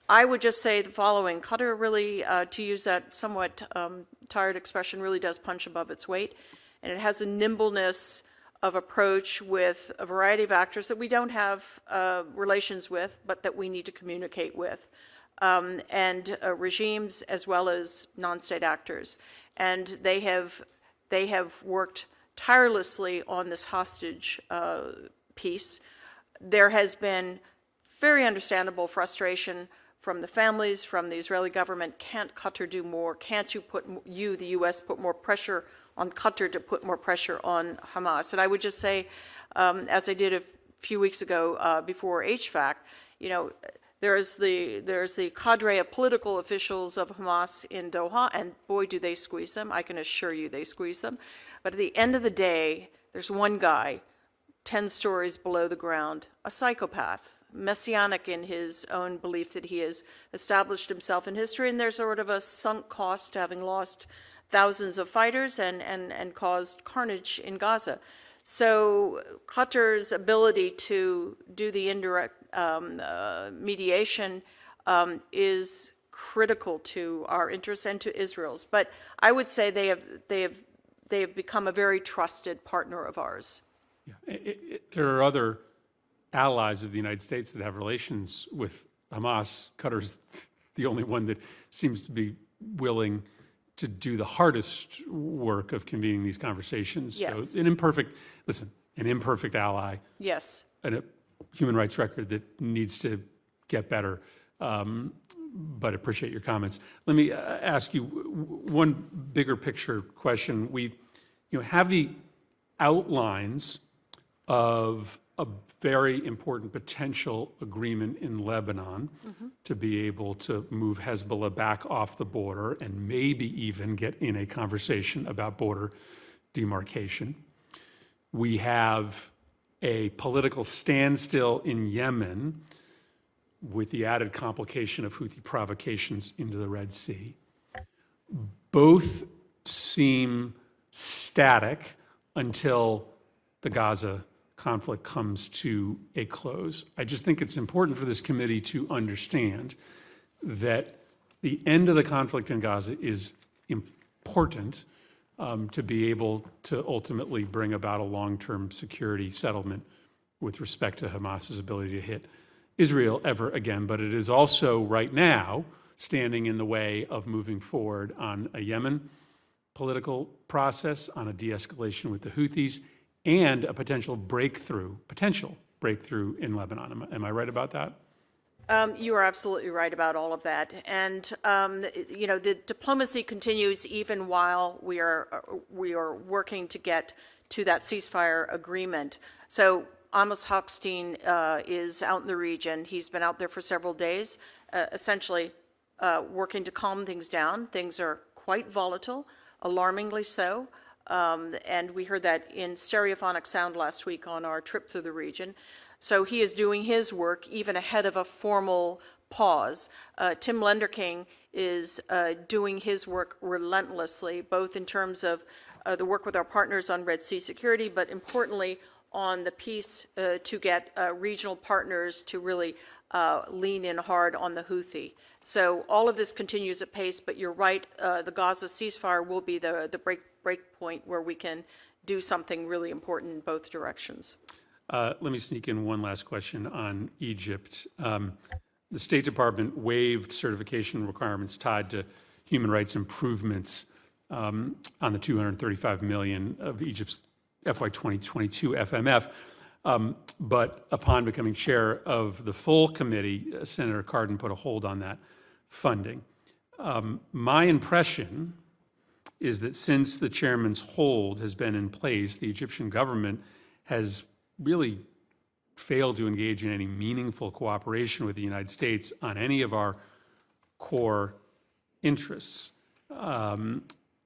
I would just say the following. Qatar really, to use that somewhat tired expression, really does punch above its weight. And it has a nimbleness of approach with a variety of actors that we don't have relations with, but that we need to communicate with, and regimes as well as non-state actors. And they have worked tirelessly on this hostage piece. There has been very understandable frustration from the families, from the Israeli government. Can't Qatar do more? Can't you, the U.S., put more pressure on Qatar to put more pressure on Hamas? And I would just say, as I did a few weeks ago before HVAC, there's the cadre of political officials of Hamas in Doha, and boy, do they squeeze them. I can assure you they squeeze them. But at the end of the day, there's one guy, 10 stories below the ground, a psychopath, messianic in his own belief that he has established himself in history, and there's sort of a sunk cost to having lost thousands of fighters and caused carnage in Gaza. So Qatar's ability to do the indirect mediation is critical to our interests and to Israel's. But I would say they have become a very trusted partner of ours. Yeah. There are other allies of the United States that have relations with Hamas. Qatar's the only one that seems to be willing to do the hardest work of convening these conversations. Yes. So an imperfect ally. Yes. And a human rights record that needs to get better. But appreciate your comments. Let me ask you one bigger picture question. We have the outlines of a very important potential agreement in Lebanon to be able to move Hezbollah back off the border and maybe even get in a conversation about border demarcation. We have a political standstill in Yemen with the added complication of Houthi provocations into the Red Sea. Both seem static until the Gaza conflict comes to a close. I just think it's important for this committee to understand that the end of the conflict in Gaza is important to be able to ultimately bring about a long-term security settlement with respect to Hamas's ability to hit Israel ever again. But it is also right now standing in the way of moving forward on a Yemen political process, on a de-escalation with the Houthis, and a potential breakthrough in Lebanon. Am I right about that? You are absolutely right about all of that. And, the diplomacy continues even while we are working to get to that ceasefire agreement. So Amos Hochstein is out in the region. He's been out there for several days, essentially working to calm things down. Things are quite volatile, alarmingly so. And we heard that in stereophonic sound last week on our trip through the region. So he is doing his work even ahead of a formal pause. Tim Lenderking is doing his work relentlessly, both in terms of the work with our partners on Red Sea security, but importantly on the piece to get regional partners to really lean in hard on the Houthi. So all of this continues at pace, but you're right, the Gaza ceasefire will be the break point where we can do something really important in both directions. Let me sneak in one last question on Egypt. The State Department waived certification requirements tied to human rights improvements on the $235 million of Egypt's FY 2022 FMF. But upon becoming chair of the full committee, Senator Cardin put a hold on that funding. My impression is that since the chairman's hold has been in place, the Egyptian government has really failed to engage in any meaningful cooperation with the United States on any of our core interests, and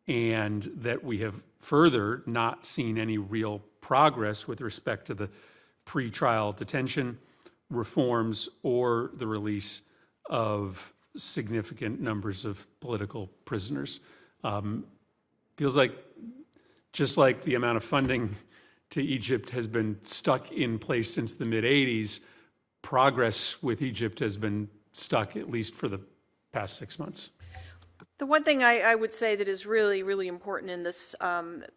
that we have further not seen any real progress with respect to the pretrial detention reforms or the release of significant numbers of political prisoners. Feels like just like the amount of funding to Egypt has been stuck in place since the mid-'80s, progress with Egypt has been stuck at least for the past 6 months. The one thing I would say that is really, really important in this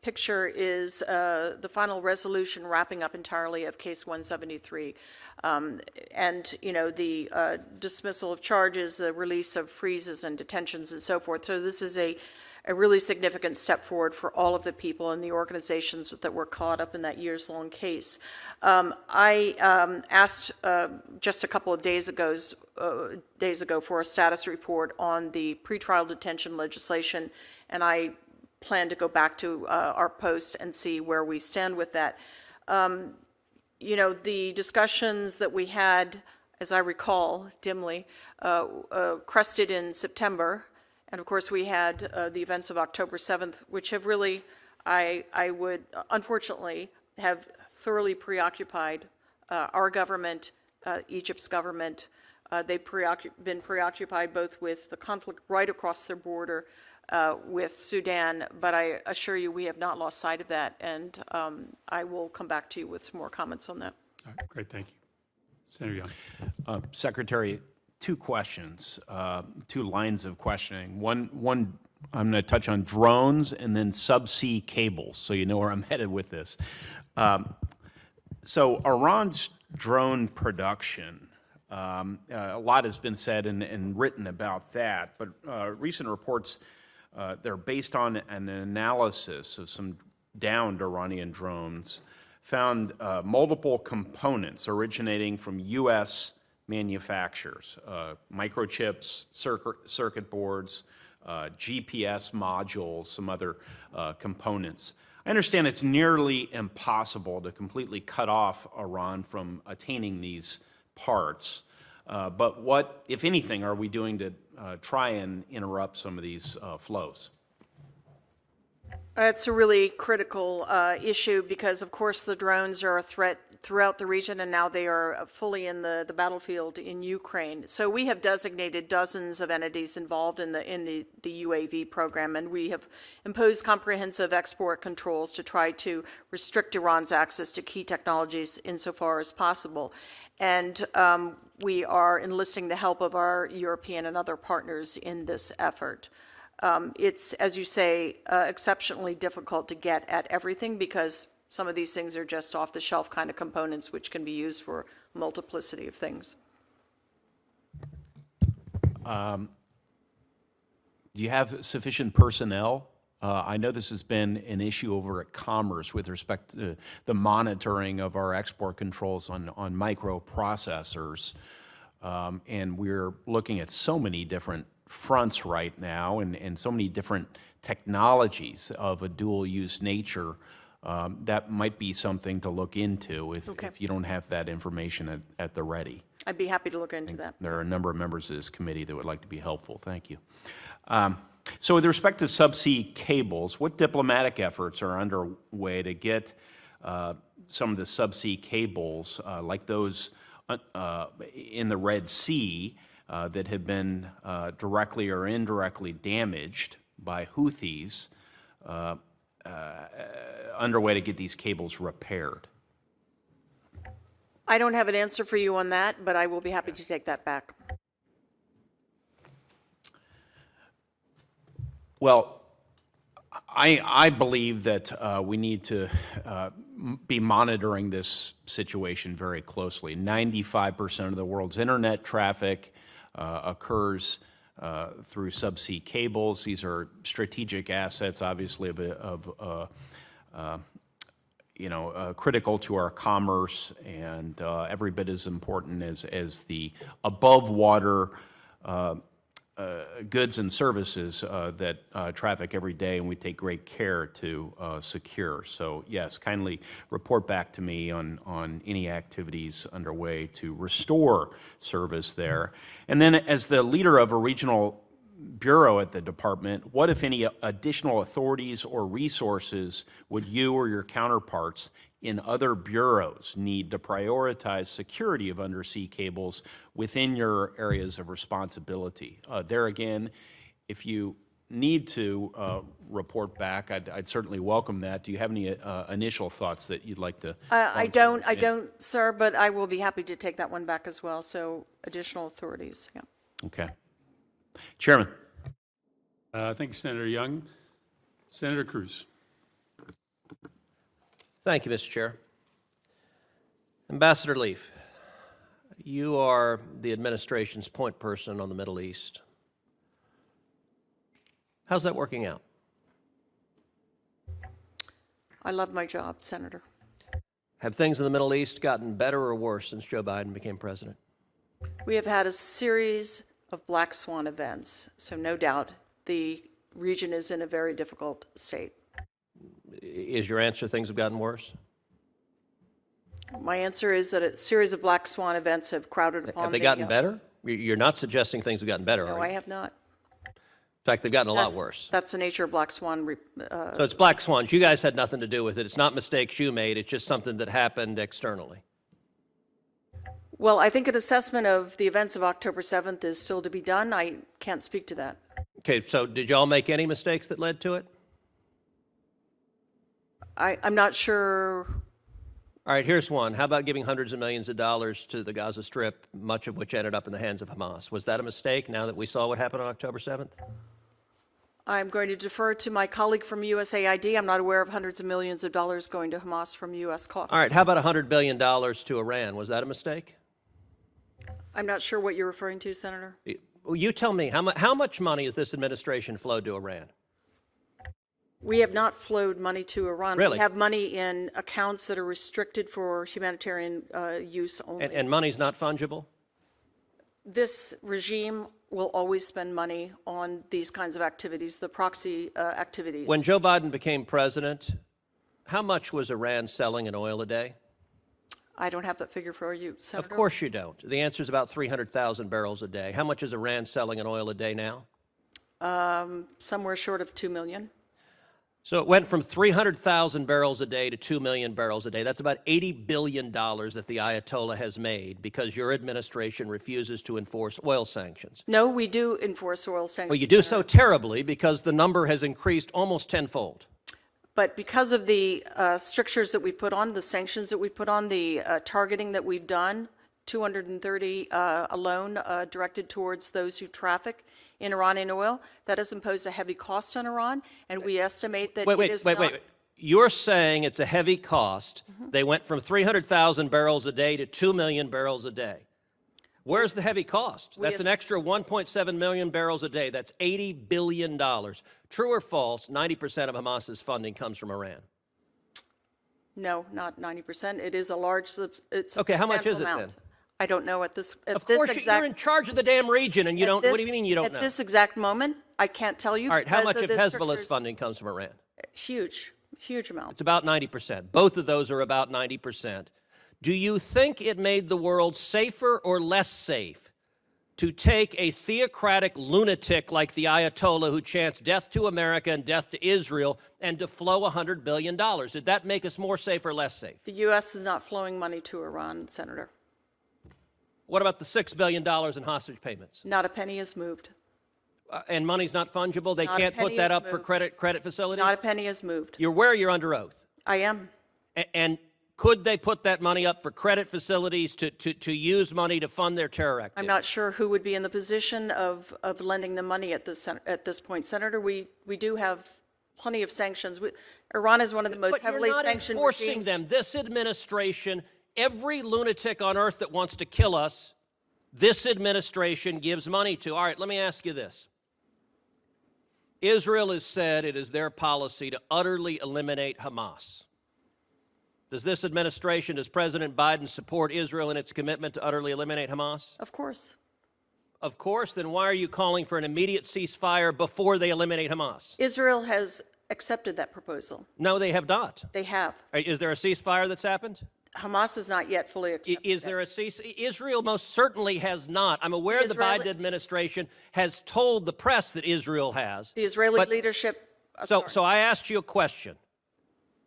picture is the final resolution wrapping up entirely of Case 173. And, you know, the dismissal of charges, the release of freezes and detentions and so forth. So this is a really significant step forward for all of the people and the organizations that were caught up in that years-long case. I asked just a couple of days ago for a status report on the pretrial detention legislation, and I plan to go back to our post and see where we stand with that. You know, the discussions that we had, as I recall dimly, crested in September. And of course, we had the events of October 7th, which have really, I would unfortunately have thoroughly preoccupied our government, Egypt's government. They've been preoccupied both with the conflict right across their border with Sudan, but I assure you we have not lost sight of that, and I will come back to you with some more comments on that. All right, great, thank you. Senator Young. Secretary, two questions, two lines of questioning. One, I'm going to touch on drones and then subsea cables, so you know where I'm headed with this. So Iran's drone production, a lot has been said and written about that, but recent reports, they're based on an analysis of some downed Iranian drones, found multiple components originating from U.S. manufacturers, microchips, circuit boards, GPS modules, some other components. I understand it's nearly impossible to completely cut off Iran from attaining these parts, but what, if anything, are we doing to try and interrupt some of these flows? It's a really critical issue because, of course, the drones are a threat throughout the region, and now they are fully in the battlefield in Ukraine. So we have designated dozens of entities involved in the UAV program, and we have imposed comprehensive export controls to try to restrict Iran's access to key technologies insofar as possible. And we are enlisting the help of our European and other partners in this effort. It's, as you say, exceptionally difficult to get at everything because some of these things are just off-the-shelf kind of components which can be used for a multiplicity of things. Do you have sufficient personnel? I know this has been an issue over at Commerce with respect to the monitoring of our export controls on microprocessors, and we're looking at so many different fronts right now and so many different technologies of a dual-use nature. That might be something to look into if you don't have that information at the ready. I'd be happy to look into that. There are a number of members of this committee that would like to be helpful. Thank you. So with respect to subsea cables, what diplomatic efforts are underway to get some of the subsea cables, like those in the Red Sea, that have been directly or indirectly damaged by Houthis, underway to get these cables repaired? I don't have an answer for you on that, but I will be happy to take that back. Well, I believe that we need to be monitoring this situation very closely. 95% of the world's internet traffic occurs through subsea cables. These are strategic assets, obviously, critical to our commerce, and every bit as important as the above water goods and services that traffic every day, and we take great care to secure. So yes, kindly report back to me on any activities underway to restore service there. And then as the leader of a regional bureau at the department, what, if any, additional authorities or resources would you or your counterparts in other bureaus need to prioritize security of undersea cables within your areas of responsibility? There again, if you need to report back, I'd certainly welcome that. Do you have any initial thoughts that you'd like to? I don't, sir, but I will be happy to take that one back as well, so additional authorities, yeah. Okay. Chairman. Thank you, Senator Young. Senator Cruz. Thank you, Mr. Chair. Ambassador Leaf, you are the administration's point person on the Middle East. How's that working out? I love my job, Senator. Have things in the Middle East gotten better or worse since Joe Biden became president? We have had a series of black swan events, so no doubt the region is in a very difficult state. Is your answer things have gotten worse? My answer is that a series of black swan events have crowded upon Have they gotten better? You're not suggesting things have gotten better, No, are I you? have not. In fact, they've gotten a lot worse. That's the nature of black swan. So it's black swans. You guys had nothing to do with it. It's not mistakes you made. It's just something that happened externally. Well, I think an assessment of the events of October 7th is still to be done. I can't speak to that. Okay, so did y'all make any mistakes that led to it? I'm not sure. All right, here's one. How about giving hundreds of millions of dollars to the Gaza Strip, much of which ended up in the hands of Hamas? Was that a mistake now that we saw what happened on October 7th? I'm going to defer to my colleague from USAID. I'm not aware of hundreds of millions of dollars going to Hamas from U.S. coffers. All right, how about $100 billion to Iran? Was that a mistake? I'm not sure what you're referring to, Senator. Well, you tell me, how much money has this administration flowed to Iran? We have not flowed money to Iran. Really? We have money in accounts that are restricted for humanitarian use only. And money's not fungible? This regime will always spend money on these kinds of activities, the proxy activities. When Joe Biden became president, how much was Iran selling in oil a day? I don't have that figure for you, Senator. Of course you don't. The answer is about 300,000 barrels a day. How much is Iran selling in oil a day now? Somewhere short of 2 million. So it went from 300,000 barrels a day to 2 million barrels a day. That's about $80 billion that the Ayatollah has made because your administration refuses to enforce oil sanctions. No, we do enforce oil sanctions. Well, you do Senator. so terribly because the number has increased almost tenfold. But because of the strictures that we put on, the sanctions that we put on, the targeting that we've done, 230 alone directed towards those who traffic in Iranian oil, that has imposed a heavy cost on Iran, and we estimate that Wait. You're saying it's a heavy cost. They went from 300,000 barrels a day to 2 million barrels a day. Where's the heavy cost? That's an extra 1.7 million barrels a day. That's $80 billion. True or false, 90% of Hamas's funding comes from Iran? No, not 90%. It is a large, it's a Okay, how much is it amount. then? I don't know at this Of course, you're in charge of the damn region, and you don't. What do you mean you don't know? At this exact moment, I can't tell you. All right, how because much of the Hezbollah's strictures- funding comes from Iran? Huge amount. It's about 90%. Both of those are about 90%. Do you think it made the world safer or less safe to take a theocratic lunatic like the Ayatollah who chants death to America and death to Israel and to flow $100 billion? Did that make us more safe or less safe? The U.S. is not flowing money to Iran, Senator. What about the $6 billion in hostage payments? Not a penny is moved. And money's not fungible? They Not a can't put penny that is up for moved. credit facilities? Not a penny is moved. You're where you're under oath. I am. And could they put that money up for credit facilities to use money to fund their terror activity? I'm not sure who would be in the position of lending them money at this point, Senator. We do have plenty of sanctions. Iran is one of the most heavily sanctioned But you're not enforcing regimes. them. This administration, every lunatic on earth that wants to kill us, this administration gives money to. All right, let me ask you this. Israel has said it is their policy to utterly eliminate Hamas. Does this administration, does President Biden support Israel in its commitment to utterly eliminate Hamas? Of course. Of course, then why are you calling for an immediate ceasefire before they eliminate Hamas? Israel has accepted that proposal. No, they have not. They have. Is there a ceasefire that's happened? Hamas has not yet fully accepted Is there a ceasefire? Israel most certainly has not. I'm aware the Biden administration has told the press that Israel has. The Israeli leadership. So I asked you a question.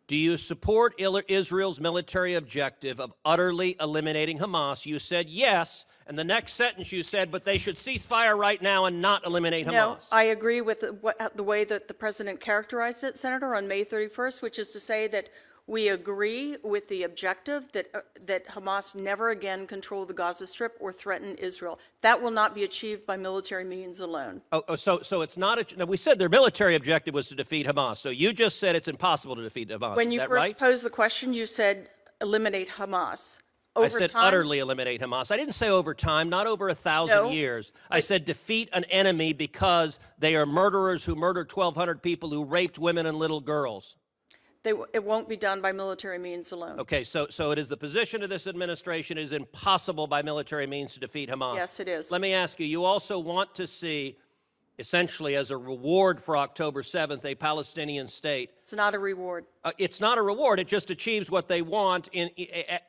Do you support Israel's military objective of utterly eliminating Hamas? You said yes, and the next sentence you said, but they should cease fire right now and not eliminate Hamas. No, I agree with the way that the president characterized it, Senator, on May 31st, which is to say that we agree with the objective that Hamas never again control the Gaza Strip or threaten Israel. That will not be achieved by military means alone. So it's not no, we said their military objective was to defeat Hamas. So you just said it's impossible to defeat Hamas. When you Is that first right? posed the question, you said eliminate Hamas. I said utterly eliminate Hamas. I didn't say over time, not over 1,000 No, years. I said defeat an enemy because they are murderers who murdered 1,200 people who raped women and little girls. It won't be done by military means alone. Okay, so it is the position of this administration it is impossible by military means to defeat Hamas. Yes, it is. Let me ask you, you also want to see, essentially as a reward for October 7th, a Palestinian state. It's not a reward. It's not a reward. It just achieves what they want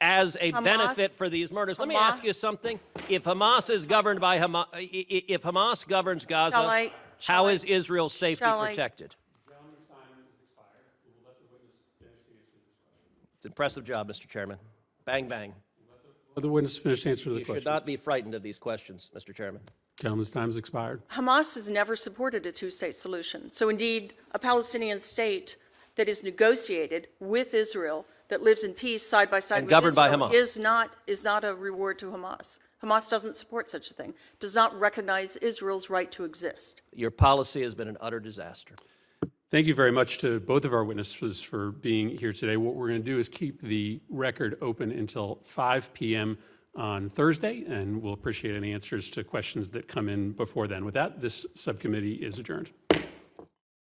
as a benefit for these murders. Let me ask you something. If Hamas is governed by Hamas, if Hamas governs Gaza, how is Israel's safety protected? It's an impressive job, Mr. Chairman. Bang, bang. Let the witness finish answering the You question. should not be frightened of these questions, Mr. Chairman. Gentleman's time has expired. Hamas has never supported a two-state solution. So indeed, a Palestinian state that is negotiated with Israel, that lives in peace side by side And with governed by Israel, Hamas. is not a reward to Hamas. Hamas doesn't support such a thing, does not recognize Israel's right to exist. Your policy has been an utter disaster. Thank you very much to both of our witnesses for being here today. What we're going to do is keep the record open until 5 p.m. on Thursday, and we'll appreciate any answers to questions that come in before then. With that, this subcommittee is adjourned.